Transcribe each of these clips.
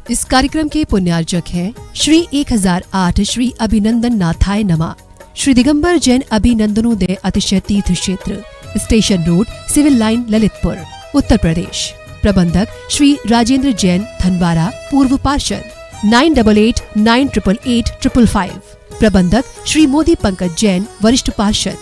इस कार्यक्रम के पुण्यार्जक हैं श्री 1008 श्री अभिनंदन नाथाय नमः, श्री दिगंबर जैन अभिनंदनोदय अतिशय तीर्थ क्षेत्र, station road, civil line, Lalitpur, Uttar Pradesh. प्रबंधक श्री राजेंद्र जैन धनवारा, पूर्व पार्षद, 9889888555। प्रबंधक श्री मोदी पंकज जैन, वरिष्ठ पार्षद,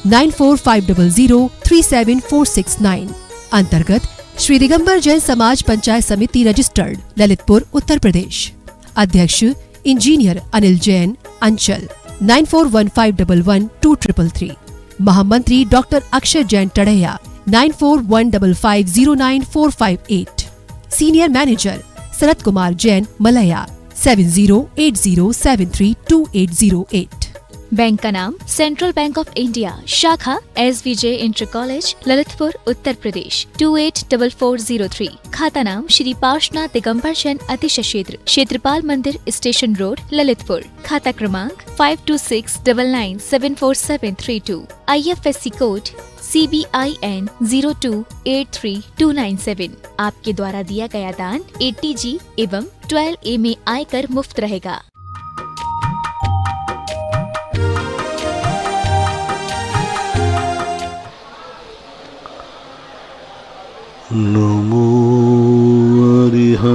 9450037469। अंतर्गत श्री दिगंबर जैन समाज पंचायत समिति रजिस्टर्ड, ललितपुर, उत्तर प्रदेश। अध्यक्ष इंजीनियर अनिल जैन, अंचल, 9415112333। महामंत्री doctor Akshay Jain Tadaiya, 9415509458। Senior manager Sharad Kumar Jain, Malaya, 7080732808। Bank का नाम सेंट्रल बैंक ऑफ इंडिया, शाखा SVJ inter college, Lalitpur, Uttar Pradesh, 284403। खाता नाम श्री पार्श्वनाथ दिगंबर जैन अतिशय क्षेत्र, क्षेत्रपाल मंदिर, स्टेशन रोड, ललितपुर। खाता क्रमांक 5269974732। IFSC code CBIN 0283297। आपके द्वारा दिया गया दान 80G एवं 12A में आयकर मुफ्त रहेगा। नमो अरिहन्ताणं,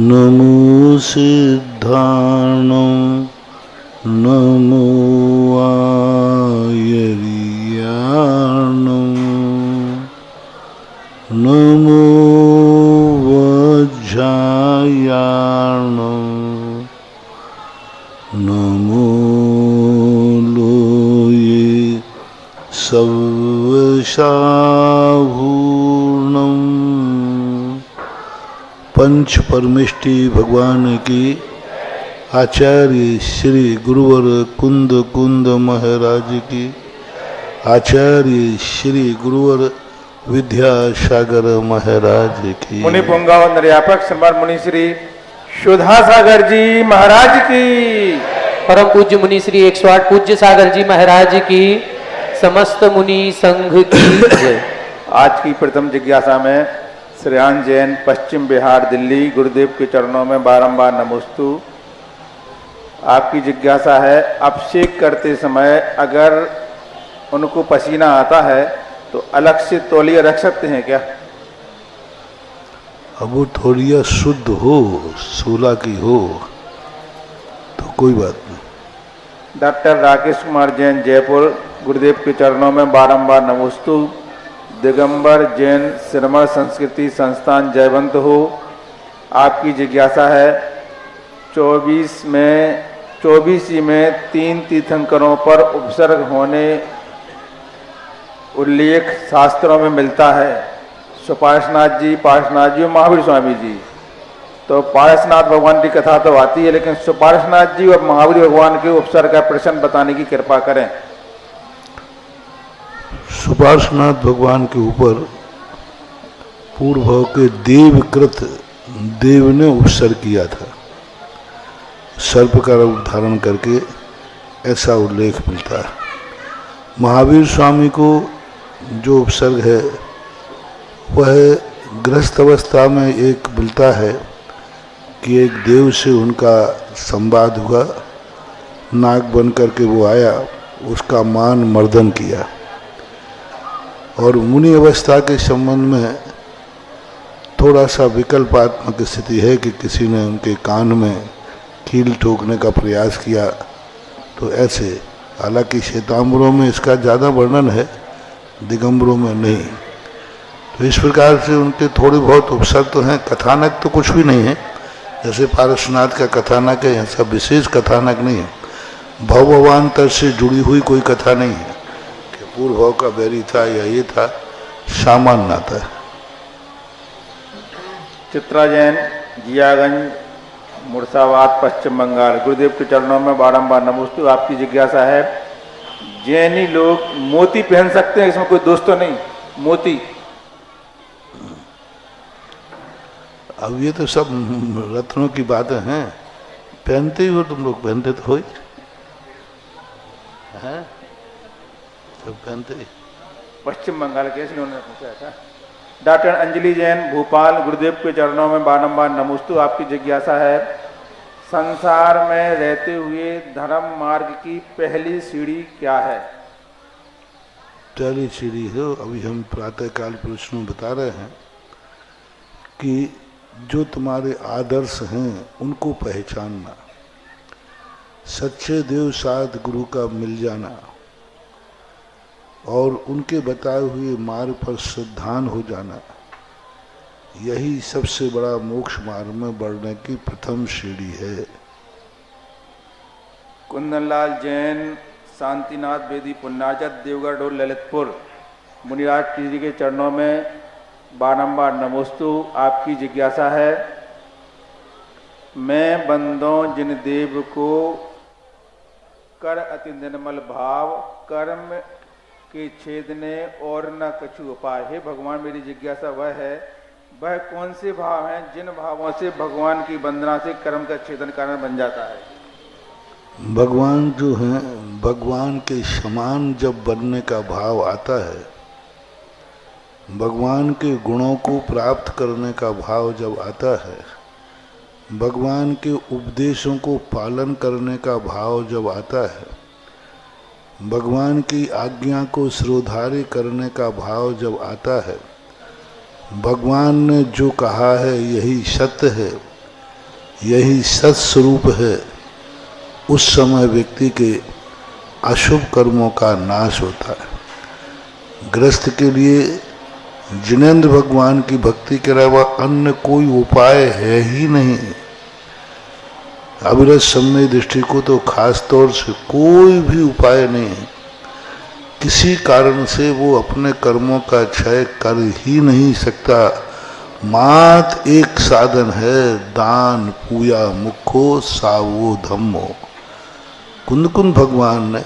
नमो सिद्धाणं, नमो आयर्याणं, नमो वज्रायाणं, नमो सर्वशाभूर्णं। पंच परमेष्टि भगवान की, आचार्य श्री गुरुवर कुंद कुंद महाराज की, आचार्य श्री गुरुवर विद्यासागर महाराज की, मुनि पुंगावन निर्यापक सम्राट मुनि श्री सुधा सागर जी महाराज की, परम पूज्य मुनि श्री 108 पूज्य सागर जी महाराज की, समस्त मुनि संघ की जय। आज की प्रथम जिज्ञासा में श्रेयान जैन, पश्चिम बिहार, दिल्ली, गुरुदेव के चरणों में बारंबार नमोस्तु। आपकी जिज्ञासा है, अभिषेक करते समय अगर उनको पसीना आता है तो अलग से तौलिया रख सकते हैं क्या? अब वो थोड़िया शुद्ध हो, 16 की हो तो कोई बात नहीं। डॉक्टर राकेश कुमार जैन, जयपुर, गुरुदेव के चरणों में बारंबार नमोस्तु। दिगंबर जैन श्रमण संस्कृति संस्थान जयवंत हो। आपकी जिज्ञासा है, 24 में 3 तीर्थंकरों पर उपसर्ग होने उल्लेख शास्त्रों में मिलता है, सुपार्श्वनाथ जी, पार्श्वनाथ जी और महावीर स्वामी जी। तो पार्श्वनाथ भगवान की कथा तो आती है, लेकिन सुपार्श्वनाथ जी और महावीर भगवान के उपसर्ग का प्रश्न बताने की कृपा करें। सुपार्श्वनाथ भगवान के ऊपर पूर्व भाव के देवकृत देव ने उपसर्ग किया था, सर्प का रूप धारण करके, ऐसा उल्लेख मिलता है। महावीर स्वामी को जो उपसर्ग है वह गृहस्थ अवस्था में एक मिलता है कि एक देव से उनका संवाद हुआ, नाग बन करके वो आया, उसका मान मर्दन किया। और मुनि अवस्था के संबंध में थोड़ा सा विकल्पात्मक स्थिति है कि किसी ने उनके कान में कील ठोकने का प्रयास किया, तो ऐसे। हालांकि श्वेतांबरों में इसका ज़्यादा वर्णन है, दिगंबरों में नहीं। तो इस प्रकार से उनके थोड़े बहुत उपसर्ग तो हैं, कथानक तो कुछ भी नहीं है। जैसे पारसनाथ का कथानक है, ऐसा विशेष कथानक नहीं है। भवभवान्तर से जुड़ी हुई कोई कथा नहीं है कि पूर्व भाव का बैरी था या ये था, सामान्य नाता है। चित्रा जैन, जियागंज, मुर्साबाद, पश्चिम बंगाल, गुरुदेव के चरणों में बारंबार नमोस्तु। आपकी जिज्ञासा है, जैनी लोग मोती पहन सकते हैं, इसमें कोई दोष तो नहीं? मोती, अब ये तो सब रत्नों की बातें हैं। पहनते ही हो तुम लोग, पहनते तो हो ही, हैं सब पहनते ही। पश्चिम बंगाल के इन्होंने पूछा था। डॉक्टर अंजलि जैन भोपाल, गुरुदेव के चरणों में बारंबार नमोस्तु। आपकी जिज्ञासा है, संसार में रहते हुए धर्म मार्ग की पहली सीढ़ी क्या है? पहली सीढ़ी है, अभी हम प्रातःकाल प्रश्न में बता रहे हैं कि जो तुम्हारे आदर्श हैं उनको पहचानना, सच्चे देव साध गुरु का मिल जाना और उनके बताए हुए मार्ग पर श्रद्धान हो जाना, यही सबसे बड़ा मोक्ष मार्ग में बढ़ने की प्रथम सीढ़ी है। कुंदनलाल जैन, शांतिनाथ बेदी पुन्नाचत, देवगढ़ और ललितपुर, मुनिराज जी के चरणों में बारंबार नमोस्तु। आपकी जिज्ञासा है, मैं बंदों जिन देव को कर अति निर्मल भाव, कर्म के छेदने और न कछु उपाय। हे भगवान, मेरी जिज्ञासा वह है, वह कौन से भाव हैं जिन भावों से भगवान की वंदना से कर्म का छेदन कारण बन जाता है? भगवान जो हैं, भगवान के समान जब बनने का भाव आता है, भगवान के गुणों को प्राप्त करने का भाव जब आता है, भगवान के उपदेशों को पालन करने का भाव जब आता है, भगवान की आज्ञा को शिरोधार्य करने का भाव जब आता है, भगवान ने जो कहा है यही सत्य है, यही सत स्वरूप है, उस समय व्यक्ति के अशुभ कर्मों का नाश होता है। गृहस्थ के लिए जिनेंद्र भगवान की भक्ति के अलावा अन्य कोई उपाय है ही नहीं। अविरत सम्यक दृष्टि को तो खास तौर से कोई भी उपाय नहीं है। किसी कारण से वो अपने कर्मों का क्षय कर ही नहीं सकता। मात्र एक साधन है, दान पूया मुखो सावो धम्मो। कुंदकुंद भगवान ने,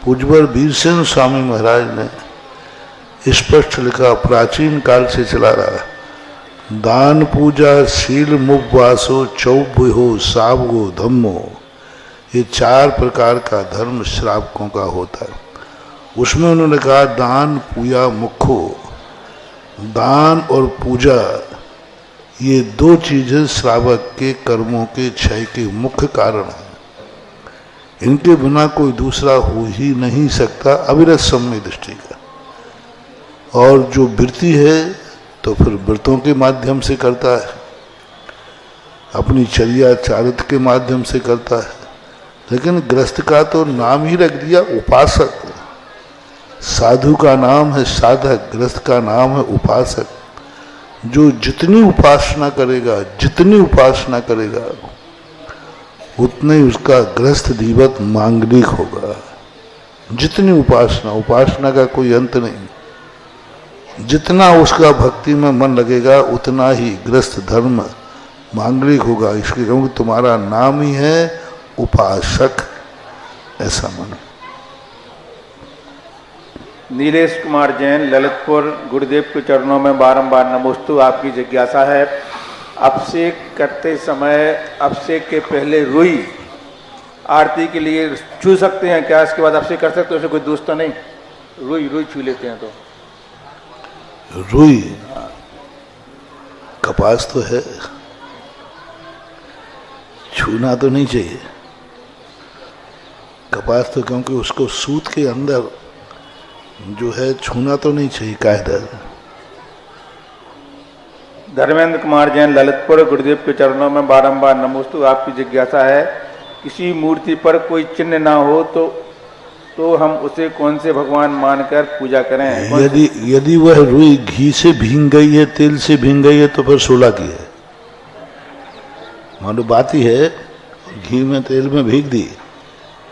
पूज्यवर वीरसेन स्वामी महाराज ने स्पष्ट लिखा, प्राचीन काल से चला रहा है, दान पूजा शील मुपवासो चौभ्यो सावगो धम्मो। ये 4 प्रकार का धर्म श्रावकों का होता है। उसमें उन्होंने कहा दान पूजा मुखो। दान और पूजा ये 2 चीजें श्रावक के कर्मों के क्षय के मुख्य कारण हैं। इनके बिना कोई दूसरा हो ही नहीं सकता, अविरत सम्यक दृष्टि का। और जो वृत्ति है तो फिर व्रतों के माध्यम से करता है, अपनी चर्या चारित्र के माध्यम से करता है। लेकिन गृहस्थ का तो नाम ही रख दिया उपासक। साधु का नाम है साधक, गृहस्थ का नाम है उपासक। जो जितनी उपासना करेगा उतने ही उसका गृहस्थ जीवन मांगलिक होगा। जितनी उपासना का कोई अंत नहीं। जितना उसका भक्ति में मन लगेगा उतना ही गृहस्थ धर्म मांगलिक होगा। इसके क्योंकि तुम्हारा नाम ही है उपासक, ऐसा मानो। नीलेश कुमार जैन, ललितपुर, गुरुदेव के चरणों में बारंबार नमोस्तु। आपकी जिज्ञासा है, अभिषेक करते समय अभिषेक के पहले रुई आरती के लिए छू सकते हैं क्या? इसके बाद अभिषेक कर सकते हैं, उससे कोई दोष तो नहीं? रुई छू लेते हैं तो रुई कपास तो है, छूना तो नहीं चाहिए कपास तो, क्योंकि उसको सूत के अंदर जो है छूना तो नहीं चाहिए कायदा। धर्मेंद्र कुमार जैन, ललितपुर, गुरुदेव के चरणों में बारंबार नमोस्तु। आपकी जिज्ञासा है, किसी मूर्ति पर कोई चिन्ह ना हो तो हम उसे कौन से भगवान मानकर पूजा करें? यदि वह रुई घी से भींग गई है, तेल से भींग गई है, तो फिर 16 की है। मान लो बात ही है, घी में तेल में भीग दी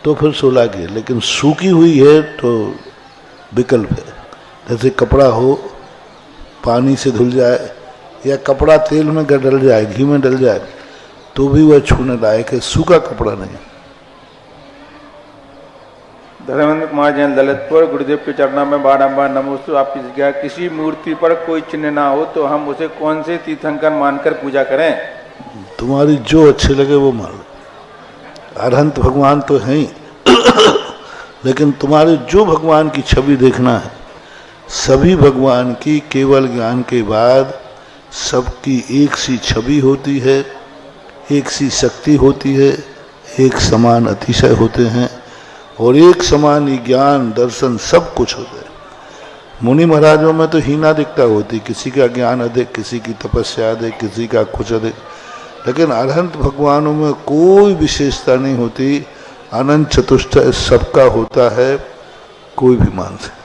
तो फिर 16 की है। लेकिन सूखी हुई है तो विकल्प है। जैसे कपड़ा हो, पानी से धुल जाए या कपड़ा तेल में डल जाए, घी में डल जाए, तो भी वह छूने लायक है, सूखा कपड़ा नहीं। धर्मेंद्र कुमार जैन, ललितपुर, गुरुदेव के चरणों में बारंबार नमोस्तु। आपकी जिज्ञासा, किसी मूर्ति पर कोई चिन्ह ना हो तो हम उसे कौन से तीर्थंकर मानकर पूजा करें? तुम्हारी जो अच्छे लगे वो मान लो। अरहंत भगवान तो हैं ही लेकिन तुम्हारे जो भगवान की छवि देखना है सभी भगवान की केवल ज्ञान के बाद सबकी एक सी छवि होती है, एक सी शक्ति होती है, एक समान अतिशय होते हैं और एक समान ही ज्ञान दर्शन सब कुछ होता है। मुनि महाराजों में तो हीनाधिकता होती, किसी का ज्ञान अधिक, किसी की तपस्या अधिक, किसी का कुछ अधिक, लेकिन अरहंत भगवानों में कोई विशेषता नहीं होती, अनंत चतुष्टय सबका होता है, कोई भी मान से।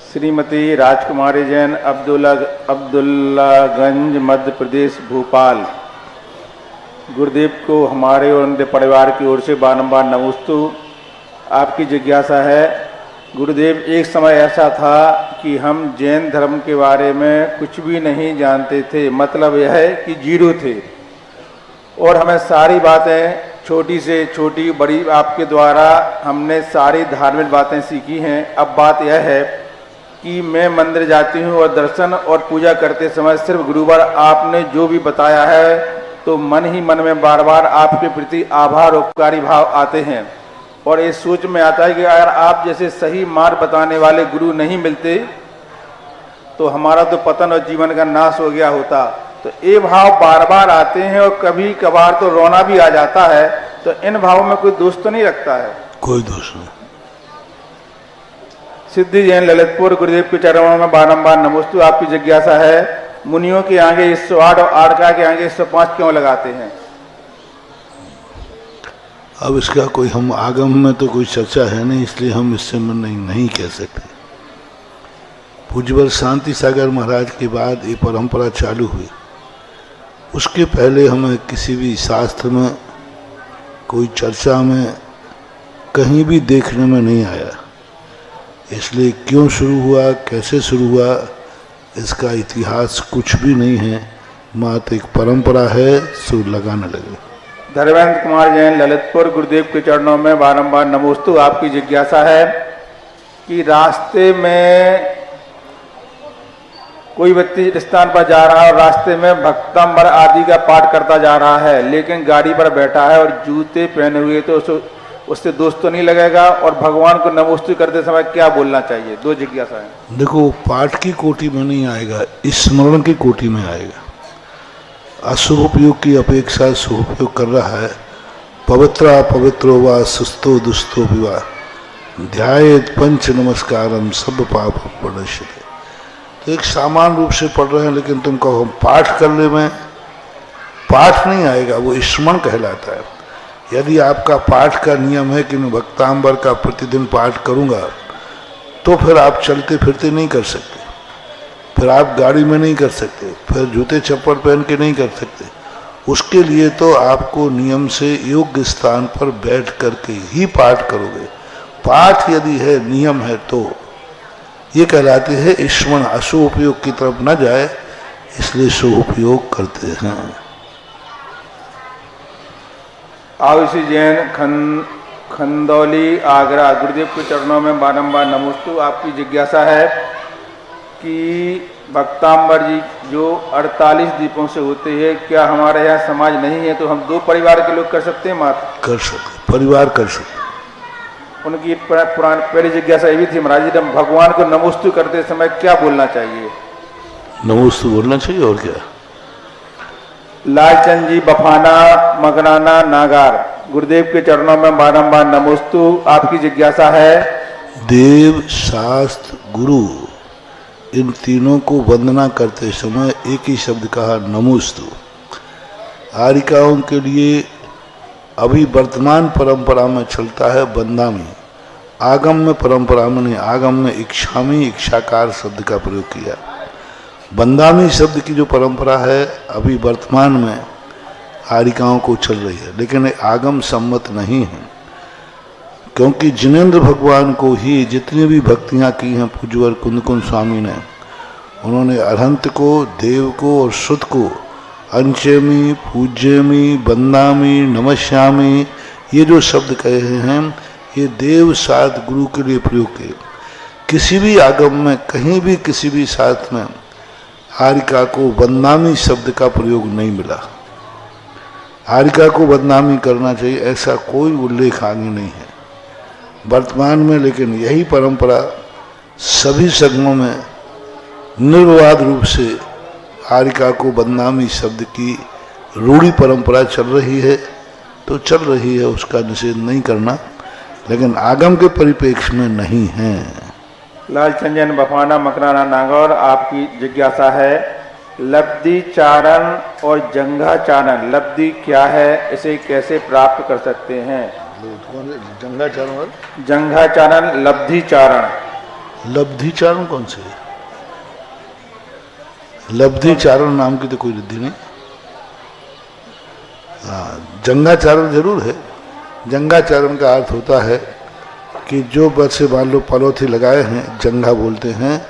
श्रीमती राजकुमारी जैन, अब्दुल्लागंज, मध्य प्रदेश, भोपाल। गुरुदेव को हमारे और उनके परिवार की ओर से बारंबार नमोस्तु। आपकी जिज्ञासा है, गुरुदेव एक समय ऐसा था कि हम जैन धर्म के बारे में कुछ भी नहीं जानते थे, मतलब यह है कि जीरो थे, और हमें सारी बातें छोटी से छोटी बड़ी आपके द्वारा हमने सारी धार्मिक बातें सीखी हैं। अब बात यह है कि मैं मंदिर जाती हूँ और दर्शन और पूजा करते समय सिर्फ गुरुवार आपने जो भी बताया है तो मन ही मन में बार बार आपके प्रति आभार उपकारी भाव आते हैं, और ये सोच में आता है कि अगर आप जैसे सही मार्ग बताने वाले गुरु नहीं मिलते तो हमारा तो पतन और जीवन का नाश हो गया होता। तो ये भाव बार बार आते हैं और कभी कभार तो रोना भी आ जाता है, तो इन भावों में कोई दोष तो नहीं रखता है? कोई दोष नहीं। सिद्धि जैन, ललितपुर। गुरुदेव के चरणों में बारंबार नमोस्तु। आपकी जिज्ञासा है, मुनियों के आगे 108 और आड़का के आगे 105 क्यों लगाते हैं? अब इसका कोई, हम आगम में तो कोई चर्चा है नहीं, इसलिए हम इससे नहीं कह सकते। पूज्यवर शांति सागर महाराज के बाद ये परंपरा चालू हुई, उसके पहले हमें किसी भी शास्त्र में कोई चर्चा में कहीं भी देखने में नहीं आया। इसलिए क्यों शुरू हुआ, कैसे शुरू हुआ, इसका इतिहास कुछ भी नहीं है, मात्र एक परंपरा है, सो लगाने लगे। धर्मेंद्र कुमार जैन, ललितपुर। गुरुदेव के चरणों में बारंबार नमोस्तु। आपकी जिज्ञासा है कि रास्ते में कोई व्यक्ति स्थान पर जा रहा है और रास्ते में भक्तांबर आदि का पाठ करता जा रहा है, लेकिन गाड़ी पर बैठा है और जूते पहने हुए, तो उससे दोष तो नहीं लगेगा? और भगवान को नमोस्तु करते समय क्या बोलना चाहिए? दो जिज्ञासा है। देखो, पाठ की कोटि में नहीं आएगा, स्मरण की कोटि में आएगा। अशुभ उपयोग की अपेक्षा शुभ उपयोग कर रहा है। पवित्रा पवित्रो वा सुस्तो दुस्तो विवाह ध्यायेत पंच नमस्कारम सब पाप प्रणश्यते। तो एक सामान्य रूप से पढ़ रहे हैं, लेकिन तुम कहो पाठ करने में, पाठ नहीं आएगा, वो स्मरण कहलाता है। यदि आपका पाठ का नियम है कि मैं भक्तांबर का प्रतिदिन पाठ करूंगा, तो फिर आप चलते फिरते नहीं कर सकते, फिर आप गाड़ी में नहीं कर सकते, फिर जूते चप्पल पहन के नहीं कर सकते। उसके लिए तो आपको नियम से योग्य स्थान पर बैठ करके ही पाठ करोगे। पाठ यदि है, नियम है, तो ये कहलाते हैं स्मरण। अशुभ उपयोग की तरफ न जाए, इसलिए शुभ उपयोग करते हैं। आयुषी जैन, खंदौली, आगरा। गुरुदेव के चरणों में बारंबार नमोस्तु। आपकी जिज्ञासा है कि भक्तांबर जी जो 48 दीपों से होते हैं, क्या हमारे यहाँ समाज नहीं है तो हम 2 परिवार के लोग कर सकते हैं? मात्र कर सकते, परिवार कर सकते। उनकी पुरानी पहली जिज्ञासा ये भी थी, महाराज जी भगवान को नमोस्तु करते समय क्या बोलना चाहिए? नमोस्तु बोलना चाहिए, और क्या। लालचंद जी, बफाना, मगनाना, नागार। गुरुदेव के चरणों में बारंबार नमोस्तु। आपकी जिज्ञासा है, देव, शास्त्र, गुरु, इन तीनों को वंदना करते समय एक ही शब्द कहा, नमोस्तु। आर्यिकाओं के लिए अभी वर्तमान परंपरा में चलता है बंदामी। आगम में परंपरा में नहीं, आगम में इच्छामी, इच्छाकार शब्द का प्रयोग किया। बंदामी शब्द की जो परंपरा है अभी वर्तमान में आर्यिकाओं को चल रही है, लेकिन ये आगम सम्मत नहीं है, क्योंकि जिनेंद्र भगवान को ही जितनी भी भक्तियां की हैं पूज्यवर कुंदकुंद स्वामी ने, उन्होंने अरहंत को, देव को और शुद्ध को अंचेमी, पूज्यमी, बंदामी, नमस्यामी, ये जो शब्द कहे हैं, ये देव साध गुरु के लिए प्रयोग किए। किसी भी आगम में, कहीं भी, किसी भी शास्त्र में आर्यिका को बदनामी शब्द का प्रयोग नहीं मिला। आर्यिका को बदनामी करना चाहिए ऐसा कोई उल्लेख आगे नहीं है वर्तमान में, लेकिन यही परंपरा सभी संगमों में निर्विवाद रूप से आर्यिका को बदनामी शब्द की रूढ़ी परंपरा चल रही है तो चल रही है, उसका निषेध नहीं करना, लेकिन आगम के परिप्रेक्ष्य में नहीं है। लालचंदन बफाना मकराना नागौर, आपकी जिज्ञासा है लब्धि चारण और जंघा चारण, लब्धि क्या है, इसे कैसे प्राप्त कर सकते हैं? जंघा चारण और जंघा चारण, लब्धि चारण। लब्धि चारण कौन से? लब्धि चारण नाम की तो कोई रिद्धि नहीं। हाँ, जंघाचारण जरूर है। जंघाचारण का अर्थ होता है कि जो बच्चे मान लो पलोथी लगाए हैं, जंघा बोलते हैं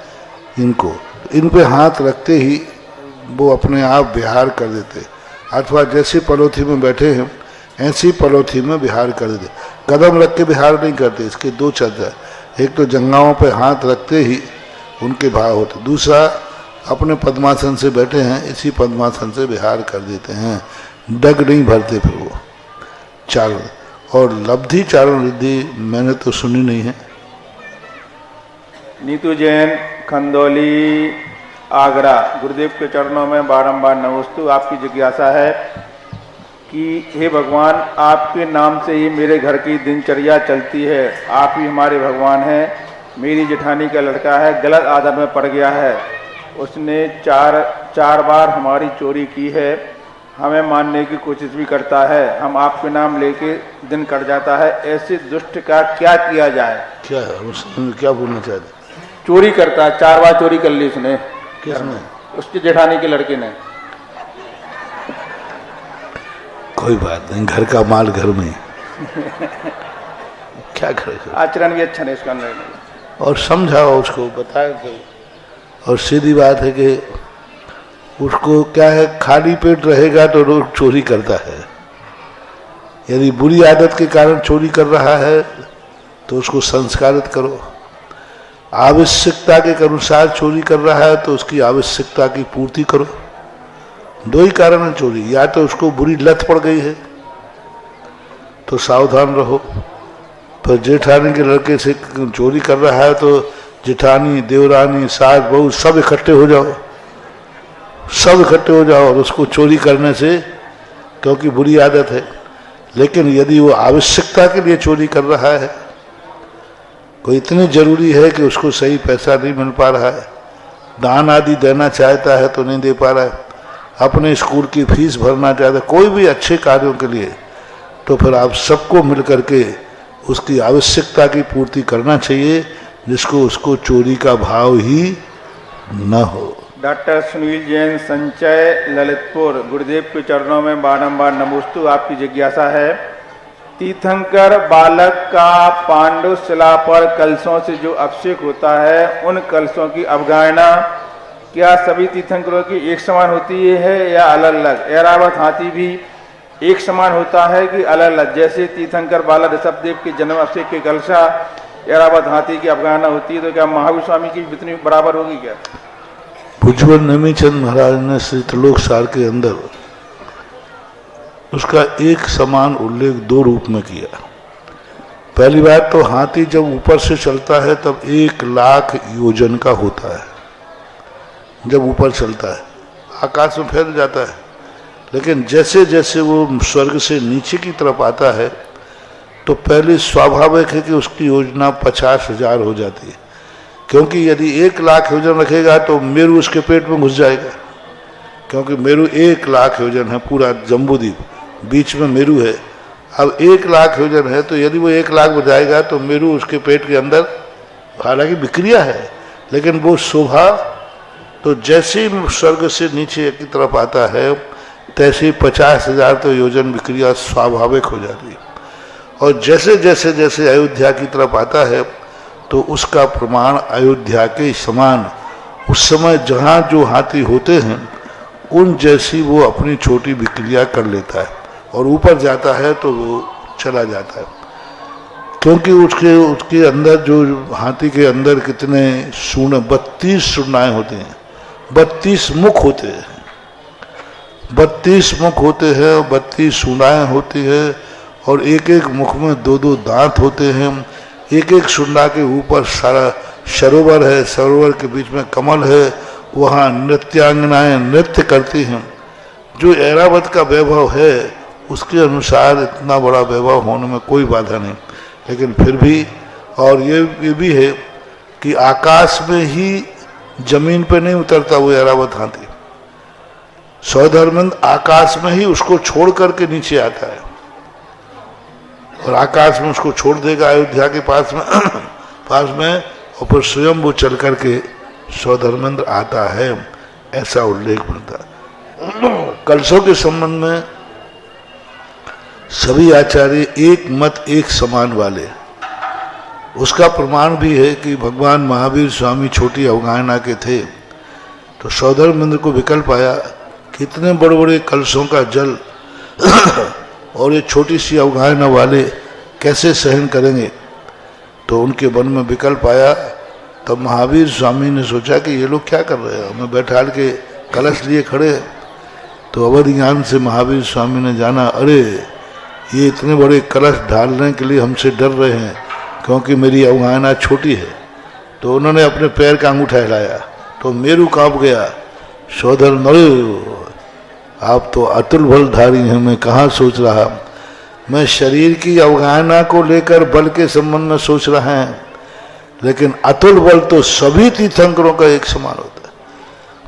इनको, इन पे हाथ रखते ही वो अपने आप विहार कर देते, अथवा जैसी पलोथी में बैठे हैं ऐसी पलोथी में विहार कर देते। कदम रख के विहार नहीं करते, इसके दो चर्चा, एक तो जंघाओं पे हाथ रखते ही उनके भाव होते, दूसरा अपने पद्मासन से बैठे हैं इसी पद्मासन से विहार कर देते हैं, डग नहीं भरते फिर वो चारण। और लब्धि चारण रिद्धि मैंने तो सुनी नहीं है। नीतू जैन, खंदौली, आगरा, गुरुदेव के चरणों में बारंबार नमस्तु। आपकी जिज्ञासा है कि हे भगवान, आपके नाम से ही मेरे घर की दिनचर्या चलती है, आप ही हमारे भगवान हैं। मेरी जेठानी का लड़का है, गलत आदत में पड़ गया है, उसने चार बार हमारी चोरी की है, हमें मारने की कोशिश भी करता है, हम आपके नाम लेके दिन कट जाता है, ऐसे दुष्ट का क्या किया जाए? क्या क्या बोलना चाहते? चोरी करता है, 4 बार चोरी कर ली उसने। किसने? उसके जेठानी के लड़के ने। कोई बात नहीं, घर का माल घर में क्या करेगा। आचरण भी अच्छा नहीं इसका नहीं। और समझाओ उसको, बताया तो। और सीधी बात है कि उसको क्या है, खाली पेट रहेगा तो रोज चोरी करता है। यदि बुरी आदत के कारण चोरी कर रहा है तो उसको संस्कारित करो। आवश्यकता के अनुसार चोरी कर रहा है तो उसकी आवश्यकता की पूर्ति करो। दो ही कारण है चोरी, या तो उसको बुरी लत पड़ गई है तो सावधान रहो, पर जेठानी के लड़के से चोरी कर रहा है तो जेठानी, देवरानी, सास, बहू सब इकट्ठे हो जाओ, सब इकट्ठे हो जाओ और उसको चोरी करने से, क्योंकि बुरी आदत है। लेकिन यदि वो आवश्यकता के लिए चोरी कर रहा है, कोई इतनी जरूरी है कि उसको सही पैसा नहीं मिल पा रहा है, दान आदि देना चाहता है तो नहीं दे पा रहा है, अपने स्कूल की फीस भरना चाहता है, कोई भी अच्छे कार्यों के लिए, तो फिर आप सबको मिल करके उसकी आवश्यकता की पूर्ति करना चाहिए, जिसको उसको चोरी का भाव ही न हो। डॉक्टर सुनील जैन, संचय, ललितपुर, गुरुदेव के चरणों में बारंबार नमोस्तु। आपकी जिज्ञासा है तीर्थंकर बालक का पांडु शिला पर कलशों से जो अभिषेक होता है, उन कलशों की अवगाहना क्या सभी तीर्थंकरों की एक समान होती है या अलग अलग? ऐरावत हाथी भी एक समान होता है कि अलग अलग? जैसे तीर्थंकर बालक ऋषभदेव के जन्म अभिषेक के कलशा ऐरावत हाथी की अवगाहना होती है, तो क्या महावीर स्वामी की इतनी बराबर होगी क्या? भुजबल नेमीचंद महाराज ने श्री त्रिलोक सार के अंदर उसका एक समान उल्लेख 2 रूप में किया। पहली बात तो हाथी जब ऊपर से चलता है तब 1 लाख योजन का होता है, जब ऊपर चलता है आकाश में फैल जाता है। लेकिन जैसे जैसे वो स्वर्ग से नीचे की तरफ आता है तो पहले स्वाभाविक है कि उसकी योजना 50,000 हो जाती है, क्योंकि यदि 1 लाख योजन रखेगा तो मेरू उसके पेट में घुस जाएगा, क्योंकि मेरू 1 लाख योजन है, पूरा जम्बूद्वीप बीच में मेरू है। अब 1 लाख योजन है तो यदि वो 1 लाख बजाएगा तो मेरू उसके पेट के अंदर, हालांकि विक्रिया है लेकिन वो शोभा, तो जैसे ही स्वर्ग से नीचे की तरफ आता है तैसे ही 50,000 तो योजन विक्रिया स्वाभाविक हो जाती है। और जैसे जैसे जैसे अयोध्या की तरफ आता है तो उसका प्रमाण अयोध्या के समान, उस समय जहाँ जो हाथी होते हैं उन जैसी वो अपनी छोटी विक्रिया कर लेता है और ऊपर जाता है तो वो चला जाता है, क्योंकि उसके अंदर जो हाथी के अंदर कितने सूर्ण 32 सूर्णाएं होते हैं, 32 मुख होते हैं, 32 मुख होते हैं, 32 सूर्णाएं होती है और एक एक मुख में 2-2 दांत होते हैं। एक एक सूर्णा के ऊपर सारा सरोवर है, सरोवर के बीच में कमल है वहाँ नृत्यांगनाएं नृत्य करती हैं। जो ऐरावत का वैभव है उसके अनुसार इतना बड़ा वैभव होने में कोई बाधा नहीं, लेकिन फिर भी, और ये भी है कि आकाश में ही, जमीन पे नहीं उतरता वो ऐरावत हाथी। सौधर्मंद आकाश में ही उसको छोड़ करके नीचे आता है और आकाश में उसको छोड़ देगा अयोध्या के पास में और फिर स्वयं वो चल करके सौधर्मेंद्र आता है, ऐसा उल्लेख मिलता है। कलशों के संबंध में सभी आचार्य एक मत एक समान वाले। उसका प्रमाण भी है कि भगवान महावीर स्वामी छोटी अवगाहना के थे तो सौधर्मेंद्र को विकल्प आया कितने बड़े बड़े कलशों का जल और ये छोटी सी अवगाहना वाले कैसे सहन करेंगे। तो उनके मन में विकल्प आया। तब महावीर स्वामी ने सोचा कि ये लोग क्या कर रहे हैं, हमें बैठाल के कलश लिए खड़े। तो अवध ज्ञान से महावीर स्वामी ने जाना, अरे ये इतने बड़े कलश ढालने के लिए हमसे डर रहे हैं क्योंकि मेरी अवगाहना छोटी है। तो उन्होंने अपने पैर का अंगूठा हिलाया तो मेरू कांप गया। सौधर मरे, आप तो अतुल बलधारी हैं, मैं कहाँ सोच रहा, मैं शरीर की अवगाहना को लेकर बल के संबंध में सोच रहा है, लेकिन अतुल बल तो सभी तीर्थंकरों का एक समान होता है।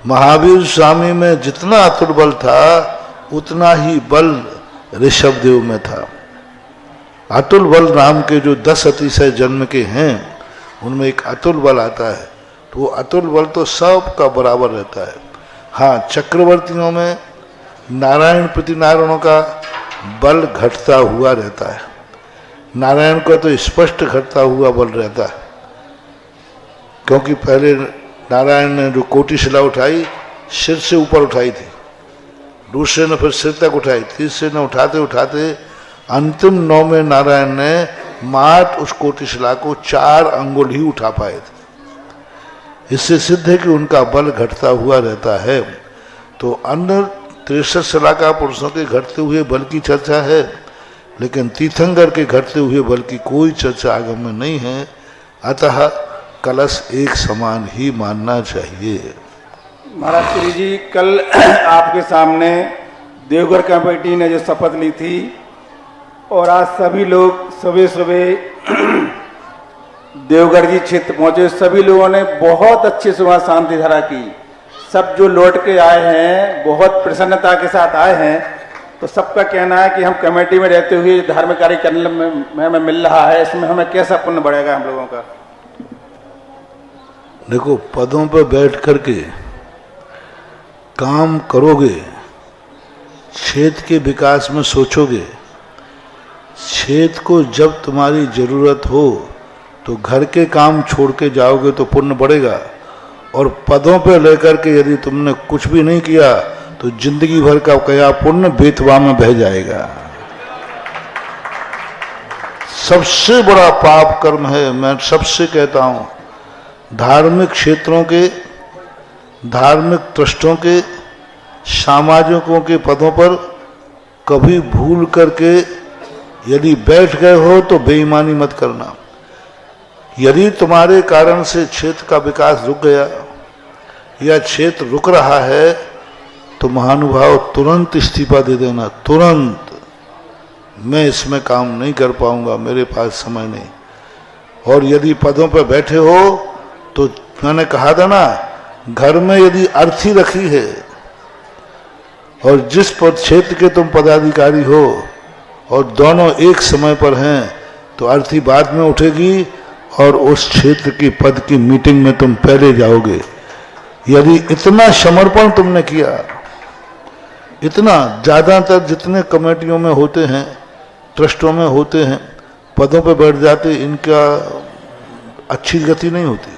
महावीर स्वामी में जितना अतुल बल था उतना ही बल ऋषभदेव में था। अतुल बल नाम के जो 10 अतिशय जन्म के हैं उनमें एक अतुल बल आता है, तो वो अतुल बल तो सबका बराबर रहता है। हाँ, चक्रवर्तियों में नारायण प्रति नारायणों का बल घटता हुआ रहता है। नारायण का तो स्पष्ट घटता हुआ बल रहता है, क्योंकि पहले नारायण ने जो कोटिशिला उठाई सिर से ऊपर उठाई थी, दूसरे ने फिर सिर तक उठाई, तीसरे ने उठाते उठाते अंतिम 9 में नारायण ने मात्र उस कोटिशिला को 4 अंगुल ही उठा पाए थे। इससे सिद्ध है कि उनका बल घटता हुआ रहता है। तो अन्य 63 सलाहकार पुरुषों के घटते हुए बल की चर्चा है, लेकिन तीर्थंकर के घटते हुए बल की कोई चर्चा आगम में नहीं है। अतः कलश एक समान ही मानना चाहिए। महाराज श्री जी, कल आपके सामने देवघर कमेटी ने जो शपथ ली थी और आज सभी लोग सुबह सुबह देवघर जी क्षेत्र पहुंचे, सभी लोगों ने बहुत अच्छे से वहाँ शांति धारा की। सब जो लौट के आए हैं बहुत प्रसन्नता के साथ आए हैं। तो सबका कहना है कि हम कमेटी में रहते हुए धार्मिक कार्य करने में हमें मिल रहा है, इसमें हमें कैसा पुण्य बढ़ेगा हम लोगों का। देखो, पदों पर बैठ करके काम करोगे, क्षेत्र के विकास में सोचोगे, क्षेत्र को जब तुम्हारी जरूरत हो तो घर के काम छोड़ के जाओगे तो पुण्य बढ़ेगा। और पदों पे लेकर के यदि तुमने कुछ भी नहीं किया तो जिंदगी भर का कया पुण्य बेतवा में बह जाएगा। सबसे बड़ा पाप कर्म है, मैं सबसे कहता हूं, धार्मिक क्षेत्रों के, धार्मिक ट्रस्टों के, सामाजिकों के पदों पर कभी भूल करके यदि बैठ गए हो तो बेईमानी मत करना। यदि तुम्हारे कारण से क्षेत्र का विकास रुक गया या क्षेत्र रुक रहा है तो महानुभाव तुरंत इस्तीफा दे देना, तुरंत। मैं इसमें काम नहीं कर पाऊंगा, मेरे पास समय नहीं। और यदि पदों पर बैठे हो तो मैंने कहा था ना, घर में यदि अर्थी रखी है और जिस पद क्षेत्र के तुम पदाधिकारी हो और दोनों एक समय पर हैं तो अर्थी बाद में उठेगी और उस क्षेत्र की पद की मीटिंग में तुम पहले जाओगे। यदि इतना समर्पण तुमने किया, इतना, ज़्यादातर जितने कमेटियों में होते हैं, ट्रस्टों में होते हैं, पदों पर बैठ जाते, इनका अच्छी गति नहीं होती,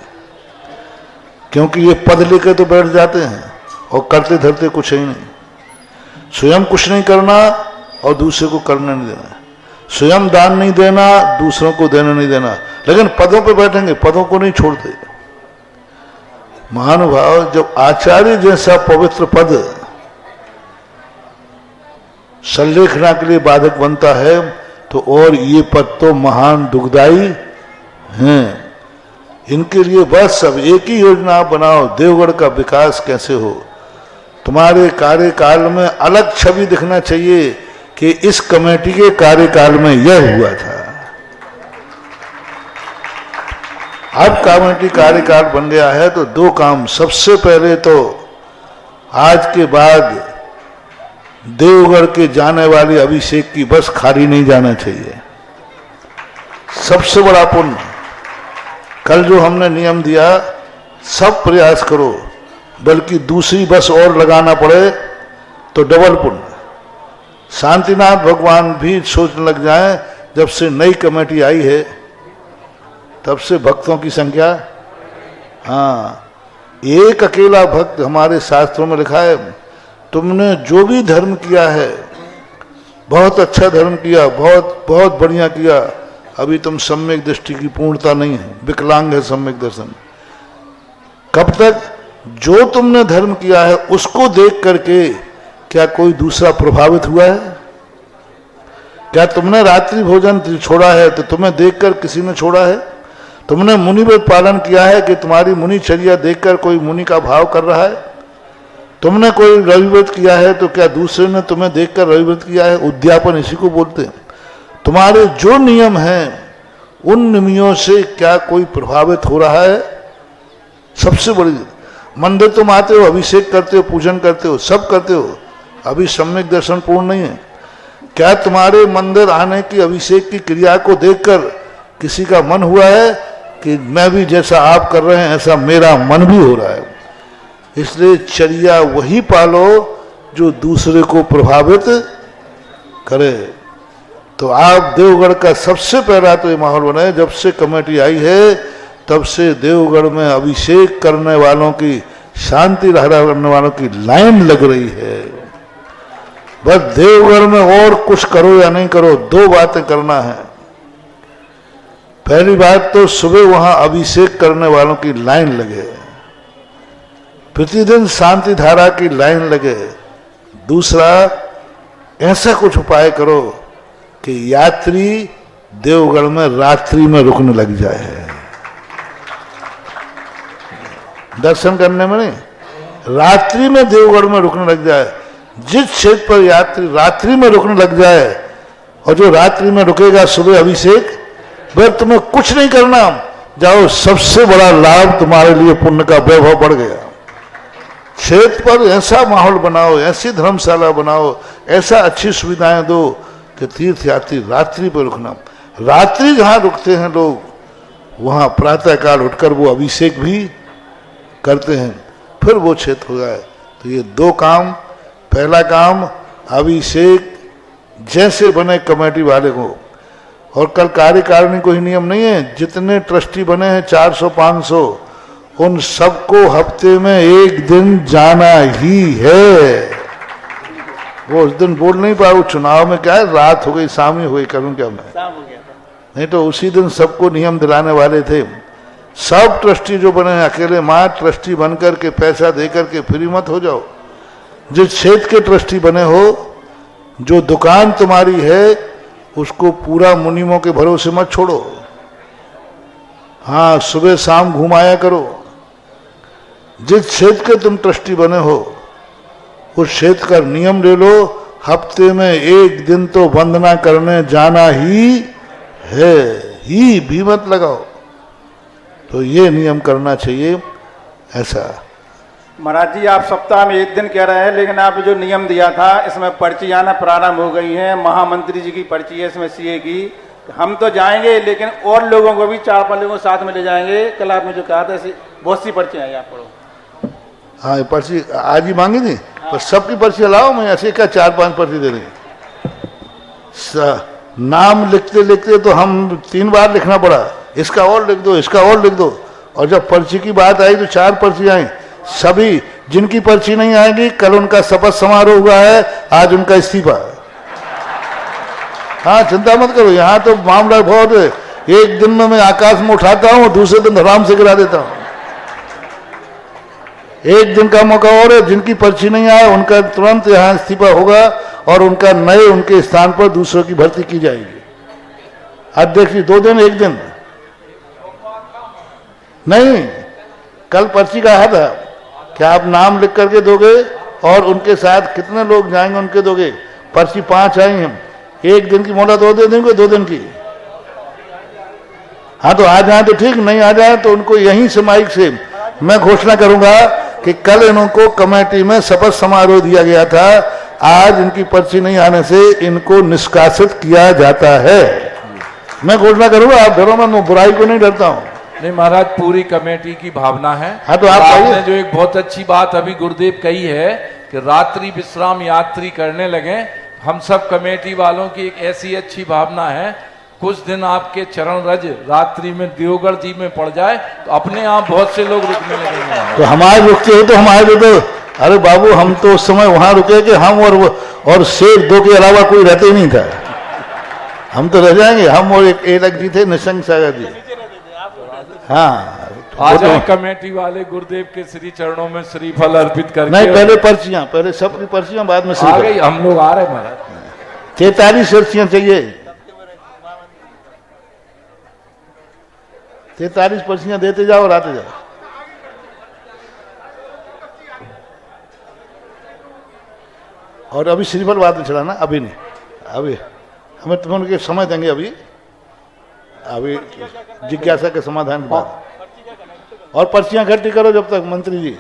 क्योंकि ये पद लेकर तो बैठ जाते हैं और करते धरते कुछ ही नहीं। स्वयं कुछ नहीं करना और दूसरे को करने नहीं देना, स्वयं दान नहीं देना, दूसरों को देना नहीं देना, लेकिन पदों पे बैठेंगे, पदों को नहीं छोड़ते। महानुभाव, जब आचार्य जैसा पवित्र पद संलेखना के लिए बाधक बनता है तो और ये पद तो महान दुखदाई हैं। इनके लिए बस अब एक ही योजना आप बनाओ, देवगढ़ का विकास कैसे हो। तुम्हारे कार्यकाल में अलग छवि दिखना चाहिए कि इस कमेटी के कार्यकाल में यह हुआ था। अब कमेटी कार्यकाल बन गया है तो दो काम, सबसे पहले तो आज के बाद देवगढ़ के जाने वाली अभिषेक की बस खाली नहीं जाना चाहिए। सबसे बड़ा पुण्य, कल जो हमने नियम दिया, सब प्रयास करो, बल्कि दूसरी बस और लगाना पड़े तो डबल पुण्य। शांतिनाथ भगवान भी सोचने लग जाएं, जब से नई कमेटी आई है तब से भक्तों की संख्या, हाँ, एक अकेला भक्त, हमारे शास्त्रों में लिखा है, तुमने जो भी धर्म किया है बहुत अच्छा धर्म किया, बहुत बहुत बढ़िया किया, अभी तुम सम्यक दृष्टि की पूर्णता नहीं है, विकलांग है सम्यक दर्शन। कब तक? जो तुमने धर्म किया है उसको देख करके क्या कोई दूसरा प्रभावित हुआ है? क्या तुमने रात्रि भोजन छोड़ा है तो तुम्हें देखकर किसी ने छोड़ा है? तुमने मुनि व्रत पालन किया है कि तुम्हारी मुनिचर्या देखकर कोई मुनि का भाव कर रहा है? तुमने कोई रविव्रत किया है तो क्या दूसरे ने तुम्हें देखकर रविव्रत किया है? उद्यापन इसी को बोलते हैं। तुम्हारे जो नियम हैं उन नियमों से क्या कोई प्रभावित हो रहा है? सबसे बड़ी, मंदिर तुम आते हो, अभिषेक करते हो, पूजन करते हो, सब करते हो, अभी सम्यक दर्शन पूर्ण नहीं है। क्या तुम्हारे मंदिर आने की, अभिषेक की क्रिया को देखकर किसी का मन हुआ है कि मैं भी जैसा आप कर रहे हैं ऐसा मेरा मन भी हो रहा है? इसलिए चर्या वही पालो जो दूसरे को प्रभावित करे। तो आप देवगढ़ का सबसे पहला तो ये माहौल बना है, जब से कमेटी आई है तब से देवगढ़ में अभिषेक करने वालों की, शांति धारा करने वालों की लाइन लग रही है। बस देवगढ़ में और कुछ करो या नहीं करो, दो बातें करना है। पहली बात तो सुबह वहां अभिषेक करने वालों की लाइन लगे, प्रतिदिन शांति धारा की लाइन लगे। दूसरा, ऐसा कुछ उपाय करो कि यात्री देवगढ़ में रात्रि में रुकने लग जाए, दर्शन करने में नहीं, रात्रि में देवगढ़ में रुकने लग जाए। जिस क्षेत्र पर यात्री रात्रि में रुकने लग जाए, और जो रात्रि में रुकेगा सुबह अभिषेक, वह तुम्हें कुछ नहीं करना, जाओ, सबसे बड़ा लाभ तुम्हारे लिए पुण्य का वैभव बढ़ गया। क्षेत्र पर ऐसा माहौल बनाओ, ऐसी धर्मशाला बनाओ, ऐसा अच्छी सुविधाएं दो कि तीर्थयात्री रात्रि पर रुकना। रात्रि जहां रुकते हैं लोग, वहां प्रातःकाल उठकर वो अभिषेक भी करते हैं, फिर वो क्षेत्र हो जाए। तो ये दो काम, पहला काम अभिषेक जैसे बने कमेटी वाले को, और कल कार्यकारिणी कोई नियम नहीं है, जितने ट्रस्टी बने हैं 400-500, उन सबको हफ्ते में एक दिन जाना ही है। वो उस दिन बोल नहीं पाए, चुनाव में क्या है, रात हो गई, शाम ही हो गई, करूं क्या मैं, नहीं तो उसी दिन सबको नियम दिलाने वाले थे। सब ट्रस्टी जो बने हैं, अकेले मां ट्रस्टी बनकर के पैसा देकर के फ्री मत हो जाओ। जिस क्षेत्र के ट्रस्टी बने हो, जो दुकान तुम्हारी है उसको पूरा मुनिमों के भरोसे मत छोड़ो, हाँ, सुबह शाम घुमाया करो। जिस क्षेत्र के तुम ट्रस्टी बने हो उस क्षेत्र का नियम ले लो, हफ्ते में एक दिन तो वंदना करने जाना ही है, ही भी मत लगाओ। तो ये नियम करना चाहिए। ऐसा महाराज जी, आप सप्ताह में एक दिन कह रहे हैं, लेकिन आप जो नियम दिया था इसमें पर्ची आना प्रारंभ हो गई है। महामंत्री जी की पर्ची है इसमें, सीए की। हम तो जाएंगे, लेकिन और लोगों को भी 4-5 लोगों को साथ में ले जाएंगे। कल आपने जो कहा था, ऐसी बहुत सी पर्चियां हैं, आप पढ़ो। हाँ, ये पर्ची आज ही मांगी थी, पर सबकी पर्ची लाओ, मैं ऐसे क्या 4-5 पर्ची दे देंगे। नाम लिखते लिखते तो हम 3 बार लिखना पड़ा, इसका और लिख दो, इसका और लिख दो, और जब पर्ची की बात आई तो 4 पर्ची आई। सभी जिनकी पर्ची नहीं आएगी, कल उनका शपथ समारोह हुआ है, आज उनका इस्तीफा। हाँ, चिंता मत करो, यहाँ तो मामला बहुत है। एक दिन में मैं आकाश में उठाता हूँ, दूसरे दिन आराम से गिरा देता हूँ। एक दिन का मौका और है, जिनकी पर्ची नहीं आए उनका तुरंत यहाँ इस्तीफा होगा और उनका नए उनके स्थान पर दूसरों की भर्ती की जाएगी। अध्यक्ष 2 दिन, 1 दिन, नहीं, कल पर्ची का है था, क्या आप नाम लिख करके दोगे और उनके साथ कितने लोग जाएंगे उनके दोगे? पर्ची 5 आई हैं, 1 दिन की मोहलत और दे देंगे, 2 दिन की। हाँ तो आ जाए तो ठीक, नहीं आ जाए तो उनको यहीं से माइक से मैं घोषणा करूंगा कि कल इनको कमेटी में शपथ समारोह दिया गया था, आज इनकी पर्ची नहीं आने से इनको निष्कासित किया जाता है। मैं घोषणा करूंगा, आप डरो मत, मैं बुराई को नहीं डरता हूं। नहीं महाराज, पूरी कमेटी की भावना है। हाँ तो आप आपने जो एक बहुत अच्छी बात अभी गुरुदेव कही है कि रात्रि विश्राम यात्री करने लगे, हम सब कमेटी वालों की एक ऐसी अच्छी भावना है, कुछ दिन आपके चरण रज रात्रि में देवगढ़ जी में पड़ जाए तो अपने आप बहुत से लोग रुकने लगेंगे। तो हमारे रुकते हो तो हमारे तो, अरे बाबू हम तो उस समय वहां रुके कि हम और शेर 2 के अलावा कोई रहते ही नहीं था, हम तो रह जाएंगे। हम और एक अलग जी थे, निशंक सागर जी। हाँ आ जाए कमेटी वाले गुरुदेव के श्री चरणों में श्रीफल अर्पित करके। नहीं, पहले पर्चियां, पहले सबकी पर्चियां, बाद में आ गई, हम लोग आ रहे महाराज। 43 पर्चियां चाहिए, 43 पर्चियां देते जाओ और आते जाओ। और अभी श्रीफल बाद में चढ़ाना, अभी नहीं, अभी हमें तुम्हें उनके समय देंगे, अभी जिज्ञासा के समाधान के बाद। और पर्चियां इकट्ठी करो जब तक, मंत्री जी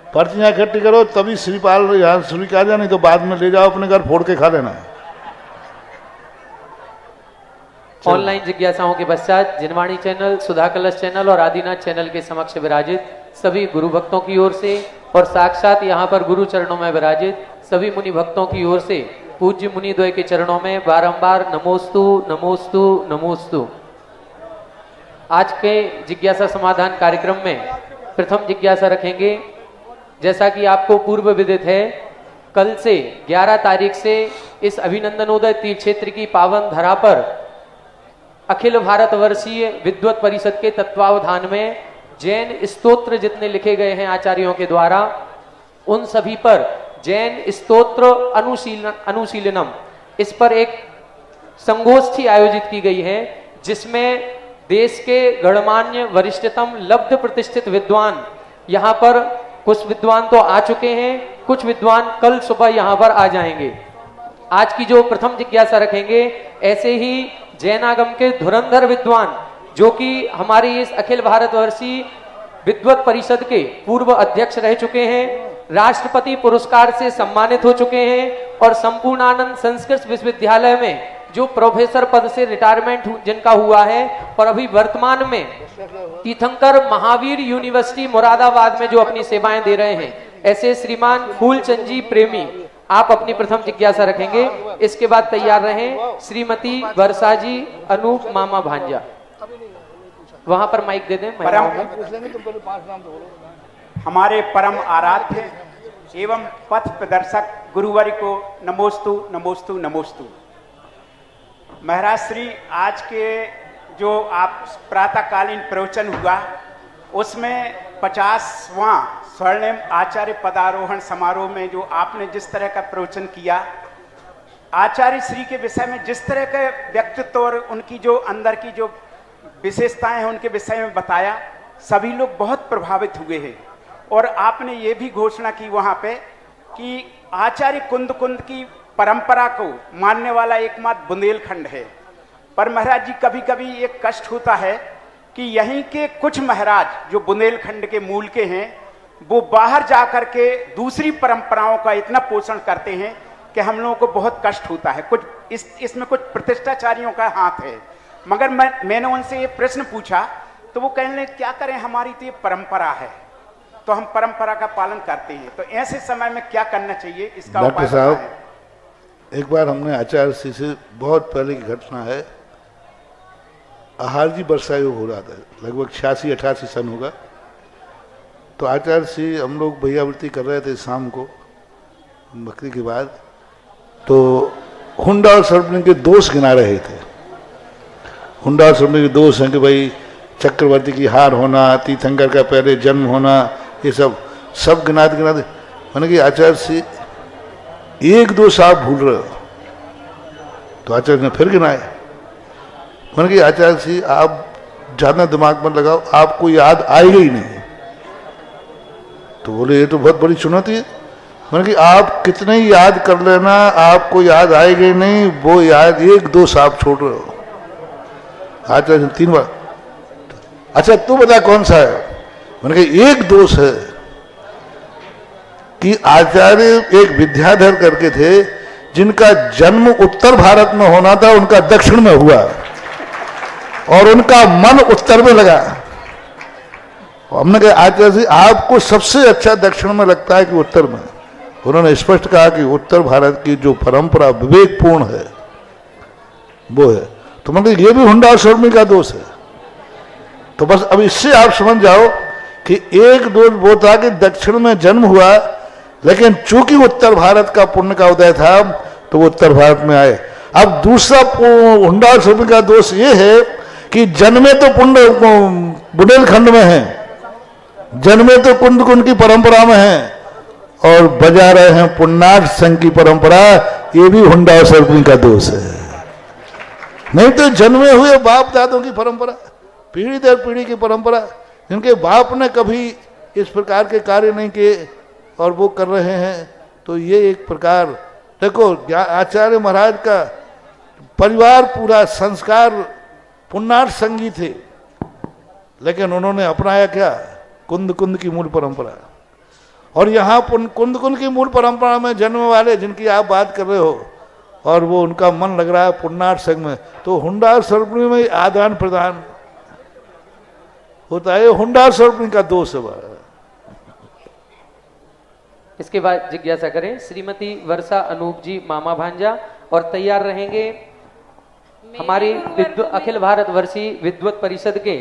पर्चियां इकट्ठी करो, तभी श्रीपाल यहाँ स्वीकार जाए, नहीं तो बाद में ले जाओ अपने घर, फोड़ के खा लेना। ऑनलाइन जिज्ञासाओं के पश्चात जिनवाणी चैनल, सुधा कलश चैनल और आदिनाथ चैनल के समक्ष विराजित सभी गुरु भक्तों की ओर से और साक्षात यहाँ पर गुरु चरणों में विराजित सभी मुनि भक्तों की ओर से पूज्य मुनि द्वय के चरणों में बारंबार नमोस्तु नमोस्तु नमोस्तु। आज के जिज्ञासा समाधान कार्यक्रम में प्रथम जिज्ञासा रखेंगे। जैसा कि आपको पूर्व विदित है, कल से 11 तारीख से इस अभिनंदनोदय तीर्थ क्षेत्र की पावन धरा पर अखिल भारतवर्षीय विद्वत परिषद के तत्वावधान में जैन स्तोत्र जितने लिखे गए हैं आचार्यों के द्वारा, उन सभी पर जैन स्तोत्र अनुशीलनम, इस पर एक संगोष्ठी आयोजित की गई है, जिसमें देश के गणमान्य वरिष्ठतम लब्ध प्रतिष्ठित विद्वान, यहाँ पर कुछ विद्वान तो आ चुके हैं, कुछ विद्वान कल सुबह यहाँ पर आ जाएंगे। आज की जो प्रथम जिज्ञासा रखेंगे, ऐसे ही जैनागम के धुरंधर विद्वान जो कि हमारी इस अखिल भारतवर्षीय विद्वत परिषद के पूर्व अध्यक्ष रह चुके हैं, राष्ट्रपति पुरस्कार से सम्मानित हो चुके हैं और संपूर्णानंद संस्कृत विश्वविद्यालय में जो प्रोफेसर पद से रिटायरमेंट जिनका हुआ है और अभी वर्तमान में तीर्थंकर महावीर यूनिवर्सिटी मुरादाबाद में जो अपनी सेवाएं दे रहे हैं, ऐसे श्रीमान फूलचंद जी प्रेमी, आप अपनी प्रथम जिज्ञासा रखेंगे। इसके बाद तैयार रहें श्रीमती वर्षा जी अनूप मामा भांजा, वहां पर माइक दे दें। हमारे परम आराध्य एवं पथ प्रदर्शक गुरुवर को नमोस्तु नमोस्तु नमोस्तु। महाराज श्री, आज के जो आप प्रातःकालीन प्रवचन हुआ उसमें 50वां स्वर्णिम आचार्य पदारोहण समारोह में जो आपने जिस तरह का प्रवचन किया, आचार्य श्री के विषय में जिस तरह के व्यक्तित्व और उनकी जो अंदर की जो विशेषताएं हैं उनके विषय में बताया, सभी लोग बहुत प्रभावित हुए हैं। और आपने ये भी घोषणा की वहां पे कि आचार्य कुंद की परंपरा को मानने वाला एकमात्र बुंदेलखंड है। पर महाराज जी, कभी कभी एक कष्ट होता है कि यहीं के कुछ महाराज जो बुंदेलखंड के मूल के हैं, वो बाहर जाकर के दूसरी परंपराओं का इतना पोषण करते हैं कि हम लोगों को बहुत कष्ट होता है। कुछ इसमें कुछ प्रतिष्ठाचारियों का हाथ है। मगर मैंने उनसे ये प्रश्न पूछा तो वो कहने लगे, क्या करें, हमारी तो ये परंपरा है, तो हम परंपरा का पालन करते हैं। तो ऐसे समय में क्या करना चाहिए, इसका डॉक्टर साहब, एक बार हमने आचार्य श्री से, बहुत पहले की घटना है, आहार जी वर्षा योग हो रहा था, लगभग 86-88 सन होगा। तो आचार्य श्री, हम लोग भैयावृत्ति कर रहे थे शाम को बकरी के बाद, तो हुंडा और सर्पलिंग के दोष गिना रहे थे। हुंडा और सर्पलिंग के दोष हैं कि भाई चक्रवर्ती की हार होना, तीर्थंकर का पहले जन्म होना, ये सब गिनाते गिनाते मैंने कि आचार्य श्री, एक दोष आप भूल रहे हो। तो आचार्य ने फिर गिनाए। मैंने कि आचार्य श्री, आप ज़्यादा दिमाग में लगाओ, आपको याद आएगा ही नहीं। तो बोले ये तो बहुत बड़ी चुनौती है। मैंने कि आप कितने ही याद कर लेना, आपको याद आएगा ही नहीं। वो याद एक दोष आप छोड़ रहे हो। आज 3 बार, अच्छा तू बता कौन सा है? मैंने कहा एक दोष है कि आचार्य एक विद्याधर करके थे, जिनका जन्म उत्तर भारत में होना था, उनका दक्षिण में हुआ और उनका मन उत्तर में लगा। हमने कहा आचार्य जी आपको सबसे अच्छा दक्षिण में लगता है कि उत्तर में? उन्होंने स्पष्ट कहा कि उत्तर भारत की जो परंपरा विवेकपूर्ण है वो है। तो मतलब ये भी हुंडा और शर्मी का दोष है। तो बस अब इससे आप समझ जाओ कि एक दोष वो था कि दक्षिण में जन्म हुआ, लेकिन चूंकि उत्तर भारत का पुण्य का उदय था तो वो उत्तर भारत में आए। अब दूसरा हुंडा और शर्मी का दोष ये है कि जन्मे तो पुण्य बुंदेलखंड में है, जन्मे तो कुंड कुंड की परंपरा में है, और बजा रहे हैं पुण्यार्थ संघ की परंपरा। ये भी हुंडा और शर्मी का दोष है। नहीं तो जन्मे हुए बाप दादों की परंपरा, पीढ़ी दर पीढ़ी की परंपरा, जिनके बाप ने कभी इस प्रकार के कार्य नहीं किए और वो कर रहे हैं। तो ये एक प्रकार देखो, आचार्य महाराज का परिवार पूरा संस्कार पुण्यार्थ संगी थे, लेकिन उन्होंने अपनाया क्या? कुंद कुंद की मूल परंपरा। और यहाँ कुंद कुंद की मूल परंपरा में जन्म वाले जिनकी आप बात कर रहे हो, और वो उनका मन लग रहा है पुण्यार्थ संघ में, तो हुंडा और शर्मी में आदान प्रदान होता है। हुंडा और शर्मी का दोष है। इसके बाद जिज्ञासा करें श्रीमती वर्षा अनूप जी मामा भांजा, और तैयार रहेंगे हमारी अखिल भारत वर्षीय विद्वत परिषद के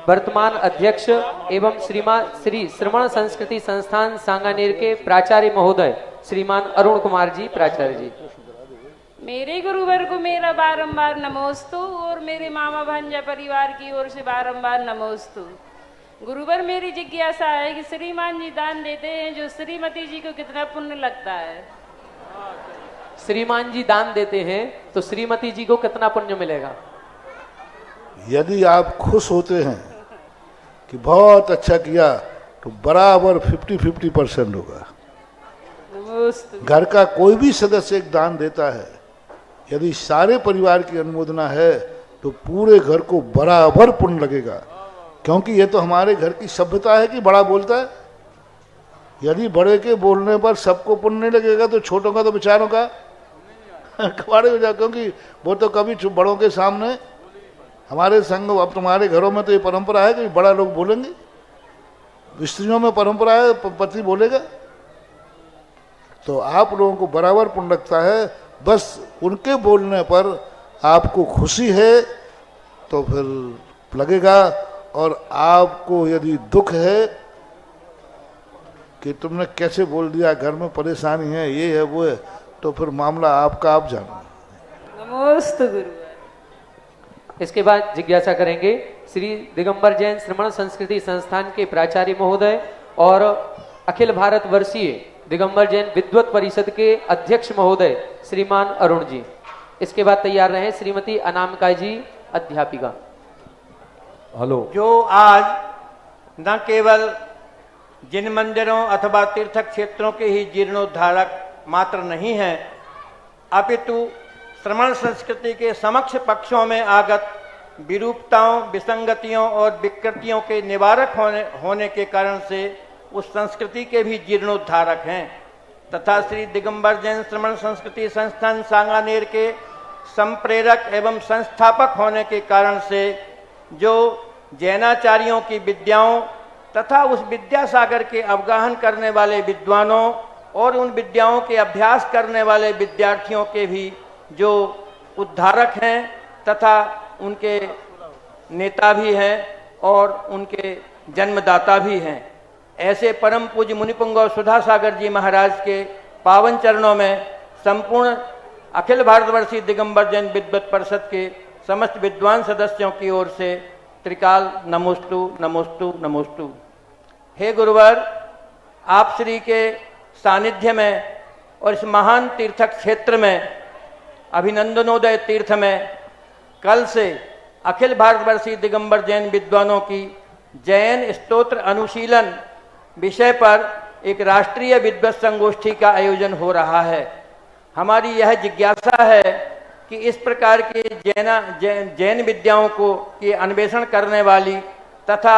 वर्तमान अध्यक्ष एवं श्री श्रमण संस्कृति संस्थान सांगानेर के प्राचार्य महोदय श्रीमान अरुण कुमार जी, प्राचार्य जी। मेरे गुरुवर को मेरा बारंबार नमोस्तु और मेरे मामा भांजा परिवार की ओर से बारंबार नमोस्तु। गुरुवर मेरी जिज्ञासा है कि श्रीमान जी दान देते हैं, जो श्रीमती जी को कितना पुण्य लगता है? श्रीमान जी दान देते हैं तो श्रीमती जी को कितना पुण्य मिलेगा? यदि आप खुश होते हैं कि बहुत अच्छा किया तो बराबर 50-50% होगा। घर का कोई भी सदस्य एक दान देता है, यदि सारे परिवार की अनुमोदना है तो पूरे घर को बराबर पुण्य लगेगा, क्योंकि ये तो हमारे घर की सभ्यता है कि बड़ा बोलता है। यदि बड़े के बोलने पर सबको पुण्य नहीं लगेगा तो छोटों का तो बेचारों का कबाड़े हो जाए, क्योंकि वो तो कभी बड़ों के सामने, हमारे संग अब तुम्हारे घरों में तो ये परंपरा है कि बड़ा लोग बोलेंगे, स्त्रियों में परंपरा है पति बोलेगा। तो आप लोगों को बराबर पुण्य लगता है, बस उनके बोलने पर आपको खुशी है तो फिर लगेगा। और आपको यदि दुख है कि तुमने कैसे बोल दिया, घर में परेशानी है, ये है वो है, तो फिर मामला आपका आप जानो। नमोस्तु गुरु। इसके बाद जिज्ञासा करेंगे श्री दिगंबर जैन श्रमण संस्कृति संस्थान के प्राचार्य महोदय और अखिल भारत वर्षीय दिगंबर जैन विद्वत परिषद के अध्यक्ष महोदय श्रीमान अरुण जी। इसके बाद तैयार रहे श्रीमती अनामिका जी, अध्यापिका। हेलो। जो आज न केवल जिन मंदिरों अथवा तीर्थ क्षेत्रों के ही जीर्णोद्धारक मात्र नहीं हैं, अपितु श्रमण संस्कृति के समक्ष पक्षों में आगत विरूपताओं, विसंगतियों और विकृतियों के निवारक होने के कारण से उस संस्कृति के भी जीर्णोद्धारक हैं, तथा श्री दिगंबर जैन श्रमण संस्कृति संस्थान सांगानेर के संप्रेरक एवं संस्थापक होने के कारण से जो जैनाचार्यों की विद्याओं तथा उस विद्या सागर के अवगाहन करने वाले विद्वानों और उन विद्याओं के अभ्यास करने वाले विद्यार्थियों के भी जो उद्धारक हैं तथा उनके नेता भी हैं और उनके जन्मदाता भी हैं, ऐसे परम पूज्य मुनिपुंगव सुधा सागर जी महाराज के पावन चरणों में संपूर्ण अखिल भारतवर्षीय दिगंबर जैन विद्वत परिषद के समस्त विद्वान सदस्यों की ओर से त्रिकाल नमोस्तु नमोस्तु नमोस्तु। हे गुरुवर, आप श्री के सानिध्य में और इस महान तीर्थ क्षेत्र में, अभिनंदनोदय तीर्थ में कल से अखिल भारतवर्षीय दिगंबर जैन विद्वानों की जैन स्तोत्र अनुशीलन विषय पर एक राष्ट्रीय विद्वत संगोष्ठी का आयोजन हो रहा है। हमारी यह जिज्ञासा है कि इस प्रकार के जैन विद्याओं को की अन्वेषण करने वाली तथा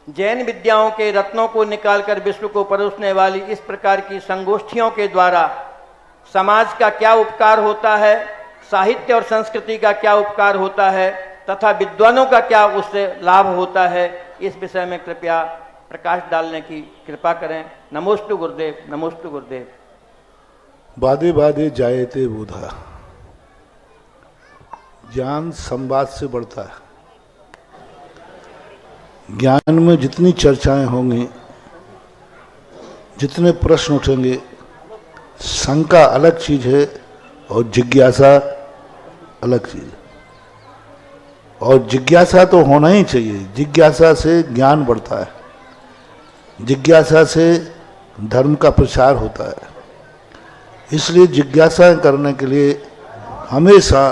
जैन विद्याओं के रत्नों को निकालकर विश्व को परोसने वाली इस प्रकार की संगोष्ठियों के द्वारा समाज का क्या उपकार होता है, साहित्य और संस्कृति का क्या उपकार होता है तथा विद्वानों का क्या उससे लाभ होता है, इस विषय में कृपया प्रकाश डालने की कृपा करें। नमोस्तु गुरुदेव, नमोस्तु गुरुदेव। बादे बादे जायते बोधा, ज्ञान संवाद से बढ़ता है। ज्ञान में जितनी चर्चाएं होंगी, जितने प्रश्न उठेंगे, शंका अलग चीज है और जिज्ञासा अलग चीज है। और जिज्ञासा तो होना ही चाहिए। जिज्ञासा से ज्ञान बढ़ता है, जिज्ञासा से धर्म का प्रचार होता है। इसलिए जिज्ञासा करने के लिए हमेशा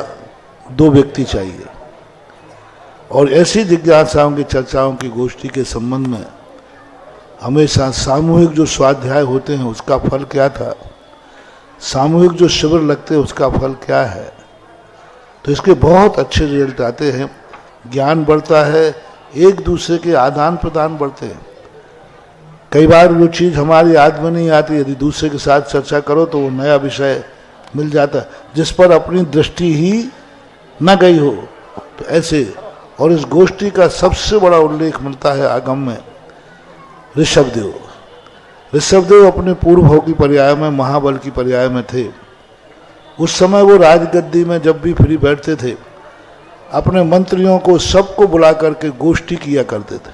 दो व्यक्ति चाहिए। और ऐसी जिज्ञासाओं की चर्चाओं की गोष्ठी के संबंध में हमेशा सामूहिक जो स्वाध्याय होते हैं उसका फल क्या था, सामूहिक जो शिविर लगते हैं उसका फल क्या है, तो इसके बहुत अच्छे रिजल्ट आते हैं। ज्ञान बढ़ता है, एक दूसरे के आदान प्रदान बढ़ते हैं। कई बार वो चीज़ हमारी याद में नहीं आती, यदि दूसरे के साथ चर्चा करो तो वो नया विषय मिल जाता है जिस पर अपनी दृष्टि ही न गई हो। तो ऐसे, और इस गोष्ठी का सबसे बड़ा उल्लेख मिलता है आगम में। ऋषभदेव अपने पूर्व भाव की पर्याय में, महाबल की पर्याय में थे। उस समय वो राजगद्दी में जब भी फ्री बैठते थे, अपने मंत्रियों को सबको बुला करके गोष्ठी किया करते थे।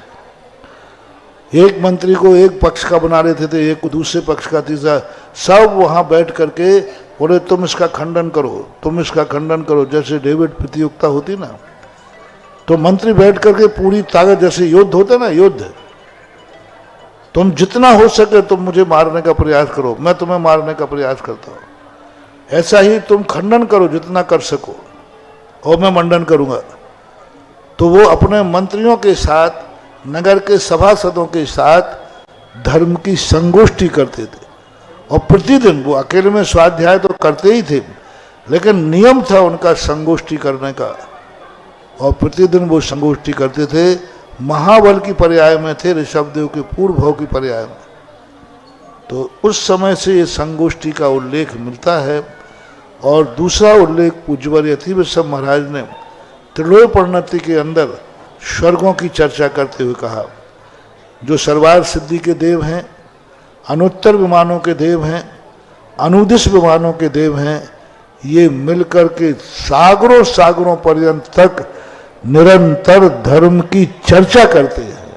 एक मंत्री को एक पक्ष का बना लेते थे, एक को दूसरे पक्ष का, तीसरा, सब वहाँ बैठ करके बोले तुम इसका खंडन करो, तुम इसका खंडन करो। जैसे डेविड प्रतियोगिता होती ना, तो मंत्री बैठ करके पूरी ताकत, जैसे युद्ध होता ना, युद्ध, तुम जितना हो सके तुम मुझे मारने का प्रयास करो, मैं तुम्हें मारने का प्रयास करता हूँ। ऐसा ही तुम खंडन करो जितना कर सको और मैं मंडन करूँगा। तो वो अपने मंत्रियों के साथ, नगर के सभासदों के साथ धर्म की संगोष्ठी करते थे। और प्रतिदिन वो अकेले में स्वाध्याय तो करते ही थे, लेकिन नियम था उनका संगोष्ठी करने का। और प्रतिदिन वो संगोष्ठी करते थे। महाबल की पर्याय में थे, ऋषभदेव के पूर्व भाव की पर्याय में। तो उस समय से ये संगोष्ठी का उल्लेख मिलता है। और दूसरा उल्लेख पूज्यवर यतिवृषभ महाराज ने त्रिलोक परिणति के अंदर स्वर्गों की चर्चा करते हुए कहा, जो सर्वार सिद्धि के देव हैं, अनुत्तर विमानों के देव हैं, अनुदिश विमानों के देव हैं, ये मिलकर के सागरों सागरों पर्यंत तक निरंतर धर्म की चर्चा करते हैं।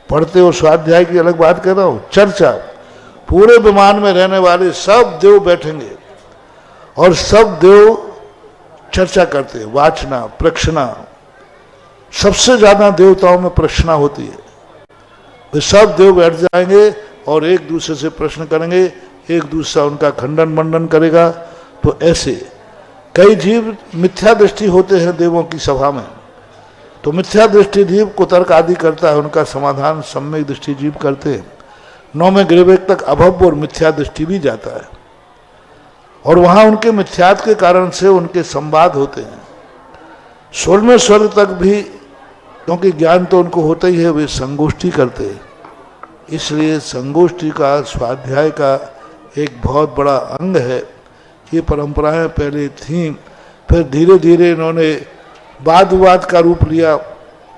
पढ़ते हो स्वाध्याय की अलग बात कर रहा हूँ, चर्चा। पूरे विमान में रहने वाले सब देव बैठेंगे और सब देव चर्चा करते हैं, वाचना, प्रक्षना। सबसे ज्यादा देवताओं में प्रश्ना होती है। वे सब देव बैठ जाएंगे और एक दूसरे से प्रश्न करेंगे, एक दूसरा उनका खंडन मंडन करेगा। तो ऐसे कई जीव मिथ्या दृष्टि होते हैं देवों की सभा में, तो मिथ्या दृष्टि जीव कुतर्क आदि करता है, उनका समाधान सम्यक दृष्टि जीव करते हैं। 9वें ग्रेवेक तक अभव और मिथ्या दृष्टि भी जाता है, और वहां उनके मिथ्यात्व के कारण से उनके संवाद होते हैं। 16वें स्वर्ग तक भी, क्योंकि ज्ञान तो उनको होता ही है, वे संगोष्ठी करते हैं। इसलिए संगोष्ठी का, स्वाध्याय का एक बहुत बड़ा अंग है। ये परंपराएं पहले थीं, फिर धीरे धीरे इन्होंने वाद विवाद का रूप लिया,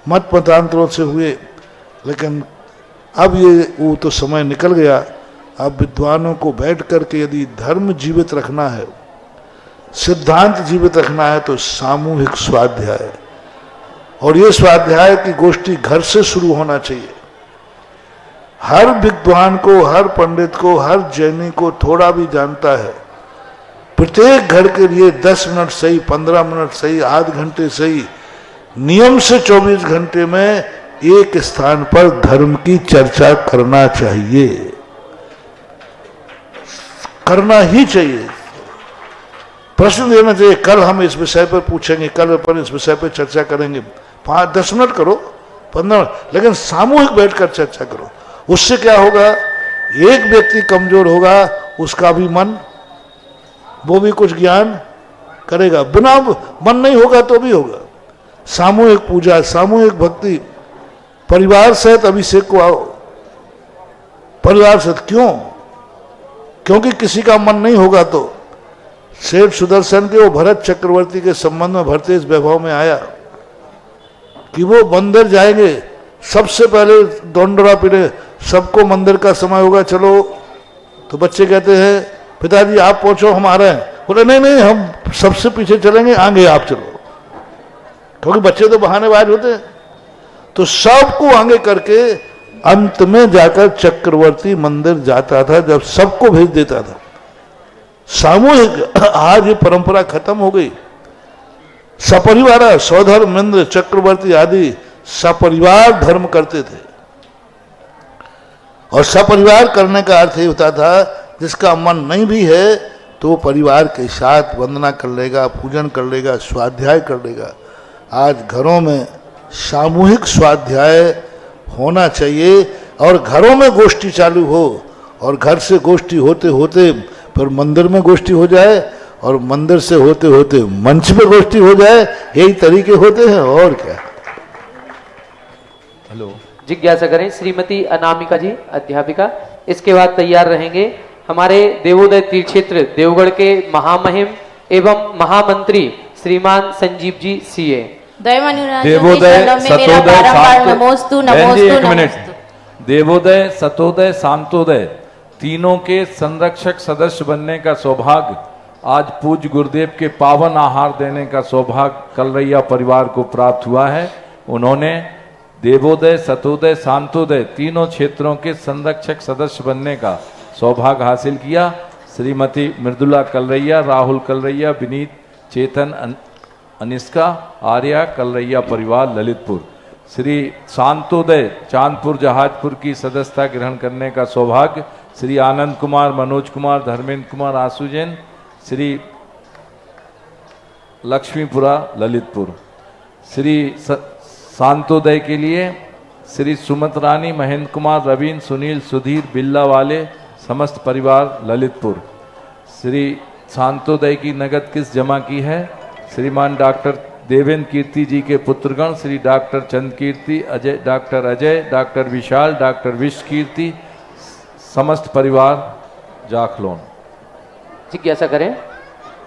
मत मतांतरों से हुए। लेकिन अब ये वो तो समय निकल गया। अब विद्वानों को बैठ करके यदि धर्म जीवित रखना है, सिद्धांत जीवित रखना है, तो सामूहिक स्वाध्याय। और ये स्वाध्याय की गोष्ठी घर से शुरू होना चाहिए। हर विद्वान को, हर पंडित को, हर जैनी को थोड़ा भी जानता है, प्रत्येक घर के लिए 10 मिनट सही, 15 मिनट सही, आध घंटे सही, नियम से 24 घंटे में एक स्थान पर धर्म की चर्चा करना चाहिए, करना ही चाहिए। प्रश्न देना चाहिए, कल हम इस विषय पर पूछेंगे, कल अपन इस विषय पर चर्चा करेंगे, 5-10 मिनट करो, 15 मिनट, लेकिन सामूहिक बैठकर चर्चा करो। उससे क्या होगा, एक व्यक्ति कमजोर होगा, उसका भी मन, वो भी कुछ ज्ञान करेगा, बिना मन नहीं होगा तो भी होगा। सामूहिक पूजा, सामूहिक भक्ति, परिवार सहित अभिषेक को आओ, परिवार सहित। क्यों? क्योंकि किसी का मन नहीं होगा तो सेठ सुदर्शन के वो भरत चक्रवर्ती के संबंध में भरतेश वैभव में आया कि वो मंदिर जाएंगे, सबसे पहले दंडोरा पीटे, सबको मंदिर का समय होगा, चलो। तो बच्चे कहते हैं पिताजी आप पहुंचो, हम आ रहे हैं। बोले नहीं नहीं, हम सबसे पीछे चलेंगे, आगे आप चलो, क्योंकि बच्चे तो बहानेबाज होते हैं। तो सबको आगे करके अंत में जाकर चक्रवर्ती मंदिर जाता था, जब सबको भेज देता था। सामूहिक आज ये परंपरा खत्म हो गई। सपरिवार, सौधर्मेंद्र चक्रवर्ती आदि सपरिवार धर्म करते थे, और सपरिवार करने का अर्थ ये होता था जिसका मन नहीं भी है तो वो परिवार के साथ वंदना कर लेगा, पूजन कर लेगा, स्वाध्याय कर लेगा। आज घरों में सामूहिक स्वाध्याय होना चाहिए, और घरों में गोष्ठी चालू हो, और घर से गोष्ठी होते होते फिर मंदिर में गोष्ठी हो जाए, और मंदिर से होते होते मंच पे गोष्ठी हो जाए। यही तरीके होते हैं, और क्या। हेलो, जिज्ञासा करें श्रीमती अनामिका जी, अध्यापिका। इसके बाद तैयार रहेंगे हमारे देवोदय तीर्थ क्षेत्र देवगढ़ के महामहिम एवं महामंत्री श्रीमान संजीव जी सीए। देवोदय सतोदय नमोस्तु नमोस्तु। देवोदय सतोदय शांतोदय तीनों के संरक्षक सदस्य बनने का सौभाग्य आज पूज्य गुरुदेव के पावन आहार देने का सौभाग्य कलरैया परिवार को प्राप्त हुआ है। उन्होंने देवोदय सतोदय शांतोदय तीनों क्षेत्रों के संरक्षक सदस्य बनने का सौभाग्य हासिल किया। श्रीमती मृदुला कलरैया, राहुल कलरैया, विनीत, चेतन, अनिष्का, आर्या कलरैया परिवार ललितपुर। श्री शांतोदय चांदपुर जहाजपुर की सदस्यता ग्रहण करने का सौभाग्य श्री आनंद कुमार, मनोज कुमार, धर्मेंद्र कुमार, आशु जैन, श्री लक्ष्मीपुरा ललितपुर। श्री शांतोदय के लिए श्री सुमत रानी, महेंद्र कुमार, रवीन, सुनील, सुधीर, बिल्ला वाले समस्त परिवार ललितपुर। श्री शांतोदय की नगद किस्त जमा की है श्रीमान डॉक्टर देवेंद्र कीर्ति जी के पुत्रगण श्री डॉक्टर चंद कीर्ति, अजय, डॉक्टर अजय, डॉक्टर विशाल, डॉक्टर विश्व कीर्ति, समस्त परिवार जाखलोन। जिज्ञासा करें।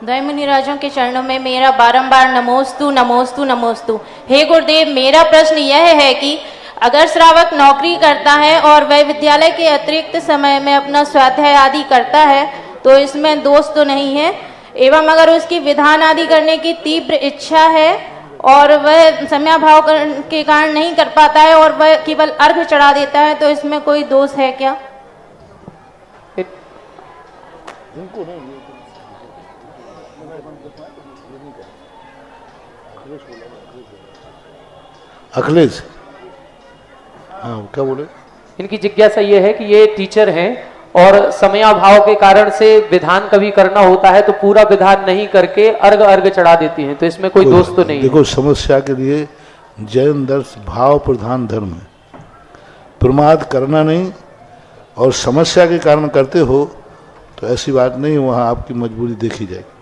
दय मुनिराजों के चरणों में मेरा बारंबार नमोस्तु नमोस्तु नमोस्तु। हे गुरुदेव, मेरा प्रश्न यह है कि अगर श्रावक नौकरी करता है और वह विद्यालय के अतिरिक्त समय में अपना स्वाध्याय आदि करता है तो इसमें दोष तो नहीं है, एवं अगर उसकी विधान आदि करने की तीव्र इच्छा है और वह समयाभाव के कारण नहीं कर पाता है और वह केवल अर्घ चढ़ा देता है तो इसमें कोई दोष है क्या? अखिलेश, हाँ क्या बोले? इनकी जिज्ञासा ये है कि ये टीचर हैं और समयाभाव के कारण से विधान कभी करना होता है तो पूरा विधान नहीं करके अर्घ चढ़ा देती हैं, तो इसमें कोई दोष तो नहीं? देखो, समस्या के लिए जैन दर्श भाव प्रधान धर्म है, प्रमाद करना नहीं, और समस्या के कारण करते हो तो ऐसी बात नहीं, वहां आपकी मजबूरी देखी जाएगी।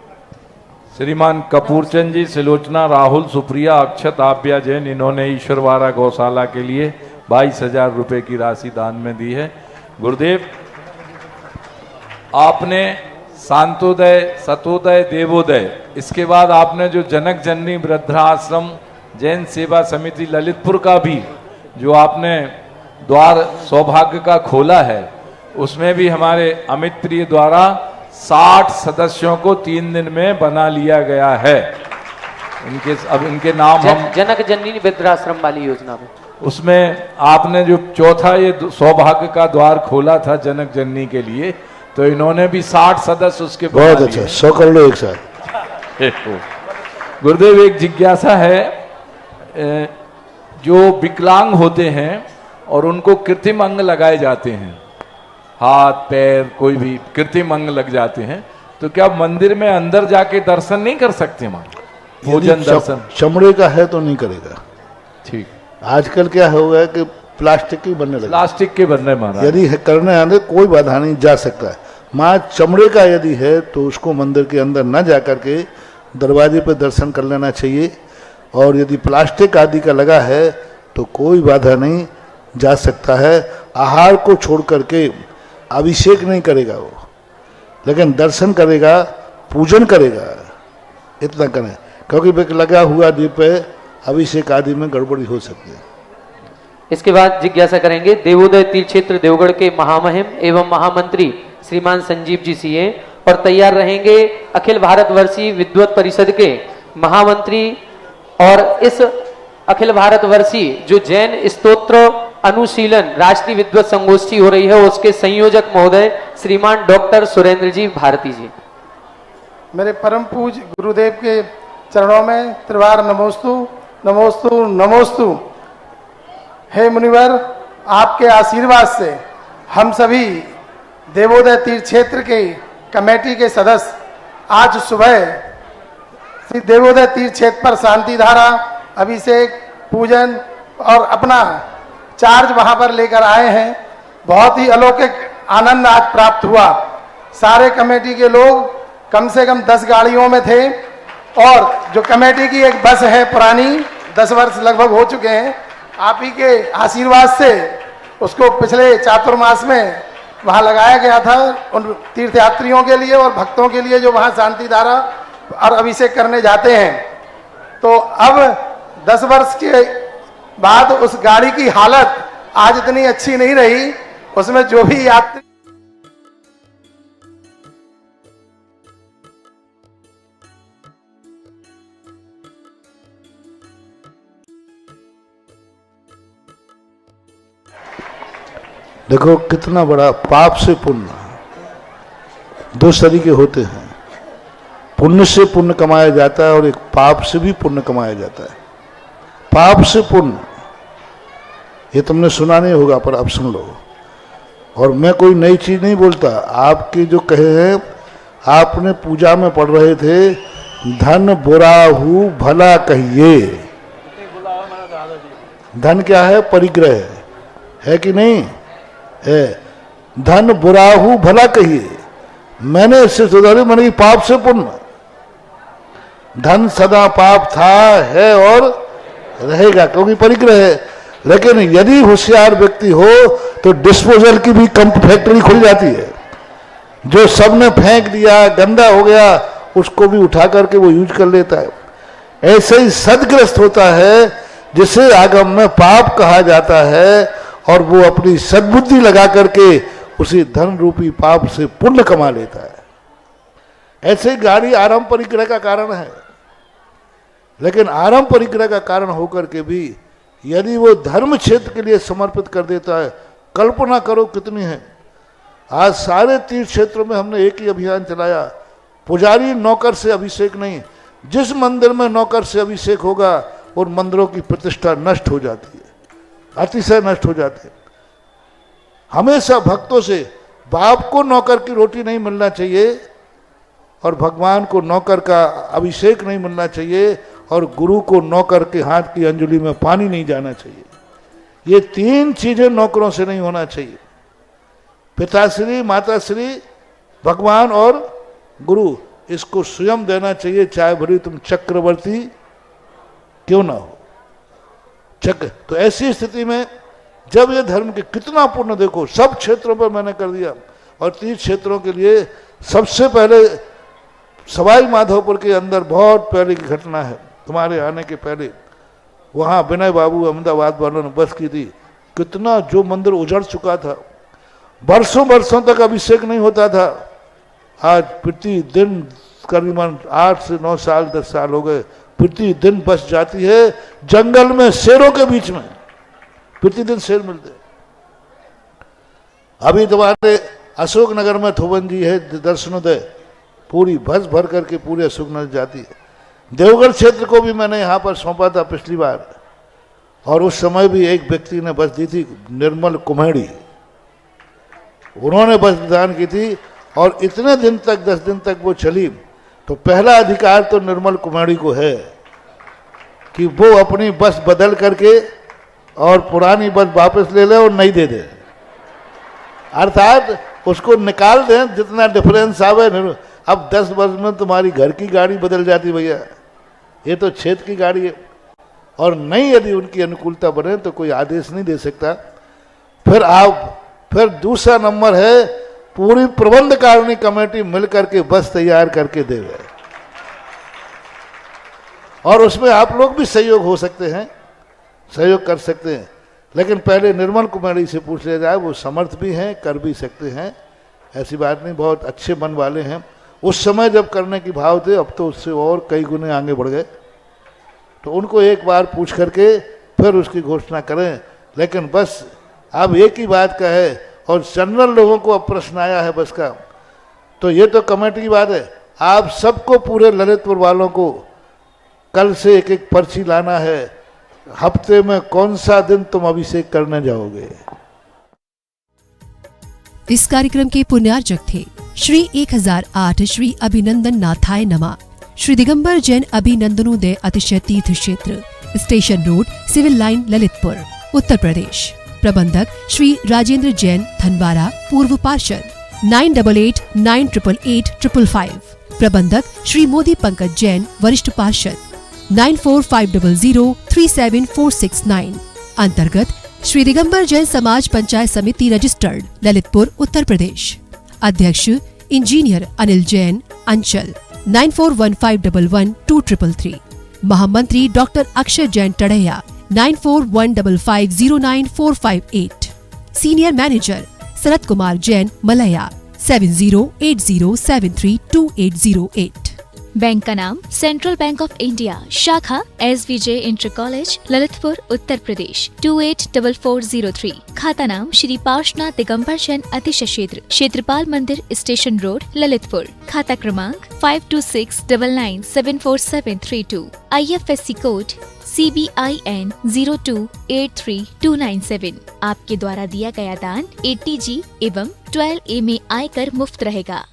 श्रीमान कपूरचंद जी, सिलोचना, राहुल, सुप्रिया, अक्षत, आभ्या जैन, इन्होंने ईश्वरवारा गौशाला के लिए 22,000 रुपए की राशि दान में दी है। गुरुदेव, आपने शांतोदय, सतोदय, देवोदय, इसके बाद आपने जो जनक जननी वृद्धाश्रम जैन सेवा समिति ललितपुर का भी जो आपने द्वार सौभाग्य का खोला है, उसमें भी हमारे अमित प्रिय द्वारा 60 सदस्यों को 3 दिन में बना लिया गया है। अब इनके नाम हम जनक जननी वृद्धाश्रम वाली योजना में, उसमें आपने जो चौथा ये सौभाग्य का द्वार खोला था जनक जननी के लिए, तो इन्होंने भी 60 सदस्य उसके बहुत अच्छा, 100 कर लो एक साथ। गुरुदेव, एक जिज्ञासा है, जो विकलांग होते हैं और उनको कृत्रिम अंग लगाए जाते हैं, हाथ पैर कोई भी कृत्रिम अंग लग जाते हैं, तो क्या मंदिर में अंदर जाके दर्शन नहीं कर सकते वहां? भोजन दर्शन चमड़े का है तो नहीं करेगा। ठीक, आजकल क्या हो गया कि प्लास्टिक की बनने लगे, प्लास्टिक के बनने महाराज। यदि करने आने कोई बाधा नहीं, जा सकता है। माँ चमड़े का यदि है तो उसको मंदिर के अंदर न जा करके दरवाजे पर दर्शन कर लेना चाहिए। और यदि प्लास्टिक आदि का लगा है तो कोई बाधा नहीं, जा सकता है। आहार को छोड़ करके अभिषेक नहीं करेगा वो, लेकिन दर्शन करेगा, पूजन करेगा, इतना करें, क्योंकि लगा हुआ दीप है, अभिषेक आदि में गड़बड़ी हो सकती है। इसके बाद जिज्ञासा करेंगे देवोदय तीर्थ क्षेत्र देवगढ़ के महामहिम एवं महामंत्री श्रीमान संजीव जी सीए, और तैयार रहेंगे अखिल भारतवर्षीय विद्वत परिषद के महामंत्री और इस अखिल भारतवर्षीय जो जैन स्तोत्र अनुशीलन राष्ट्रीय विद्वत संगोष्ठी हो रही है उसके संयोजक महोदय श्रीमान डॉक्टर सुरेंद्र जी भारती जी। मेरे परम पूज गुरुदेव के चरणों में त्रिवार नमोस्तु नमोस्तु नमोस्तु। हे मुनिवर, आपके आशीर्वाद से हम सभी देवोदय तीर्थ क्षेत्र के कमेटी के सदस्य आज सुबह श्री देवोदय तीर्थ क्षेत्र पर शांति धारा, अभिषेक, पूजन और अपना चार्ज वहां पर लेकर आए हैं। बहुत ही अलौकिक आनंद आज प्राप्त हुआ। सारे कमेटी के लोग कम से कम 10 गाड़ियों में थे, और जो कमेटी की एक बस है पुरानी, 10 वर्ष लगभग हो चुके हैं, आप ही के आशीर्वाद से उसको पिछले चातुर्मास में वहाँ लगाया गया था उन तीर्थयात्रियों के लिए और भक्तों के लिए जो वहाँ शांति धारा और अभिषेक करने जाते हैं। तो अब 10 वर्ष के बाद उस गाड़ी की हालत आज इतनी अच्छी नहीं रही। उसमें जो भी यात्री देखो कितना बड़ा पाप से पुण्य, दो तरीके होते हैं। पुण्य से पुण्य कमाया जाता है और एक पाप से भी पुण्य कमाया जाता है। पाप से पुण्य ये तुमने सुना नहीं होगा, पर अब सुन लो। और मैं कोई नई चीज नहीं बोलता, आपके जो कहे हैं, आपने पूजा में पढ़ रहे थे, धन बुराहु भला कहिए। धन क्या है? परिग्रह है कि नहीं है? धन बुराहु भला कहिए। मैंने इससे सुधारे, मैंने पाप से पुण्य। धन सदा पाप था, है और रहेगा, क्योंकि परिग्रह है। लेकिन यदि होशियार व्यक्ति हो तो डिस्पोजल की भी फैक्ट्री खुल जाती है। जो सबने फेंक दिया, गंदा हो गया, उसको भी उठा करके वो यूज कर लेता है। ऐसे ही सदग्रस्त होता है, जिसे आगम में पाप कहा जाता है, और वो अपनी सद्बुद्धि लगा करके उसी धन रूपी पाप से पुण्य कमा लेता है। ऐसे गाड़ी आरंभ परिग्रह का कारण है, लेकिन आरंभ परिग्रह का कारण होकर के भी यदि वो धर्म क्षेत्र के लिए समर्पित कर देता है, कल्पना करो कितनी है। आज सारे तीर्थ क्षेत्रों में हमने एक ही अभियान चलाया, पुजारी नौकर से अभिषेक नहीं। जिस मंदिर में नौकर से अभिषेक होगा उन मंदिरों की प्रतिष्ठा नष्ट हो जाती है, अतिशय नष्ट हो जाती है। हमेशा भक्तों से बाप को नौकर की रोटी नहीं मिलना चाहिए, और भगवान को नौकर का अभिषेक नहीं मिलना चाहिए, और गुरु को नौकर के हाथ की अंजलि में पानी नहीं जाना चाहिए। ये तीन चीजें नौकरों से नहीं होना चाहिए। पिताश्री, माताश्री, भगवान और गुरु, इसको स्वयं देना चाहिए, चाहे भले तुम चक्रवर्ती क्यों ना हो। चक्र तो ऐसी स्थिति में जब ये धर्म के कितना पुण्य देखो, सब क्षेत्रों पर मैंने कर दिया। और तीर्थ क्षेत्रों के लिए सबसे पहले सवाई माधोपुर के अंदर बहुत पहले की घटना है, तुम्हारे आने के पहले। वहाँ विनय बाबू अहमदाबाद वालों ने बस की थी। कितना जो मंदिर उजड़ चुका था, वर्षों वर्षों तक अभिषेक नहीं होता था, आज प्रति दिन करीबन 8 से 9 साल 10 साल हो गए, प्रति दिन बस जाती है जंगल में शेरों के बीच में, प्रतिदिन शेर मिलते। अभी तुम्हारे अशोकनगर में थोबन जी है दर्शनोदय, पूरी बस भर करके पूरे अशोकनगर जाती है। देवगढ़ क्षेत्र को भी मैंने यहाँ पर सौंपा था पिछली बार, और उस समय भी एक व्यक्ति ने बस दी थी, निर्मल कुम्हेड़ी, उन्होंने बस दान की थी। और इतने दिन तक 10 दिन तक वो चली, तो पहला अधिकार तो निर्मल कुमारी को है कि वो अपनी बस बदल करके और पुरानी बस वापस ले ले और नहीं दे दे, अर्थात उसको निकाल दें जितना डिफरेंस आवे। अब 10 वर्ष में तुम्हारी घर की गाड़ी बदल जाती भैया, ये तो क्षेत्र की गाड़ी है, और नहीं यदि उनकी अनुकूलता बने तो कोई आदेश नहीं दे सकता। फिर दूसरा नंबर है पूरी प्रबंध कारिणी कमेटी मिलकर के बस तैयार करके देवे, और उसमें आप लोग भी सहयोग हो सकते हैं, सहयोग कर सकते हैं, लेकिन पहले निर्मल कुमारी से पूछ लिया जाए, वो समर्थ भी हैं, कर भी सकते हैं, ऐसी बात नहीं, बहुत अच्छे मन वाले हैं। उस समय जब करने की भाव थे, अब तो उससे और कई गुने आगे बढ़ गए, तो उनको एक बार पूछ करके फिर उसकी घोषणा करें। लेकिन बस अब एक ही बात का है, और जनरल लोगों को अब प्रश्न आया है बस का, तो ये तो कमेटी की बात है, आप सबको पूरे ललितपुर वालों को कल से एक एक पर्ची लाना है, हफ्ते में कौन सा दिन तुम अभिषेक करने जाओगे। इस कार्यक्रम के पुण्यार्चक थे श्री 1008 श्री अभिनंदन नाथाय नमा, श्री दिगंबर जैन अभिनंदनोदय अतिशय तीर्थ क्षेत्र, station road, civil line, Lalitpur, Uttar Pradesh. प्रबंधक श्री राजेंद्र जैन धनवारा, पूर्व पार्षद, 9889888555। प्रबंधक श्री मोदी पंकज जैन, वरिष्ठ पार्षद, 9450037469। अंतर्गत श्री दिगंबर जैन समाज पंचायत समिति रजिस्टर्ड, ललितपुर, उत्तर प्रदेश। अध्यक्ष इंजीनियर अनिल जैन, अंचल, 9415112333। महामंत्री doctor Akshay Jain Tadaiya, 9415509458। Senior manager Sharad Kumar Jain, Malaya, 7080732808। Bank का नाम सेंट्रल बैंक ऑफ इंडिया, शाखा SVJ inter college, Lalitpur, Uttar Pradesh, 284403। खाता नाम श्री पार्श्वनाथ दिगंबर जैन अतिशय क्षेत्र, क्षेत्रपाल मंदिर, स्टेशन रोड, ललितपुर। खाता क्रमांक 5269974732। IFSC code CBIN 0283297। आपके द्वारा दिया गया दान 80G एवं 12A में आयकर मुफ्त रहेगा।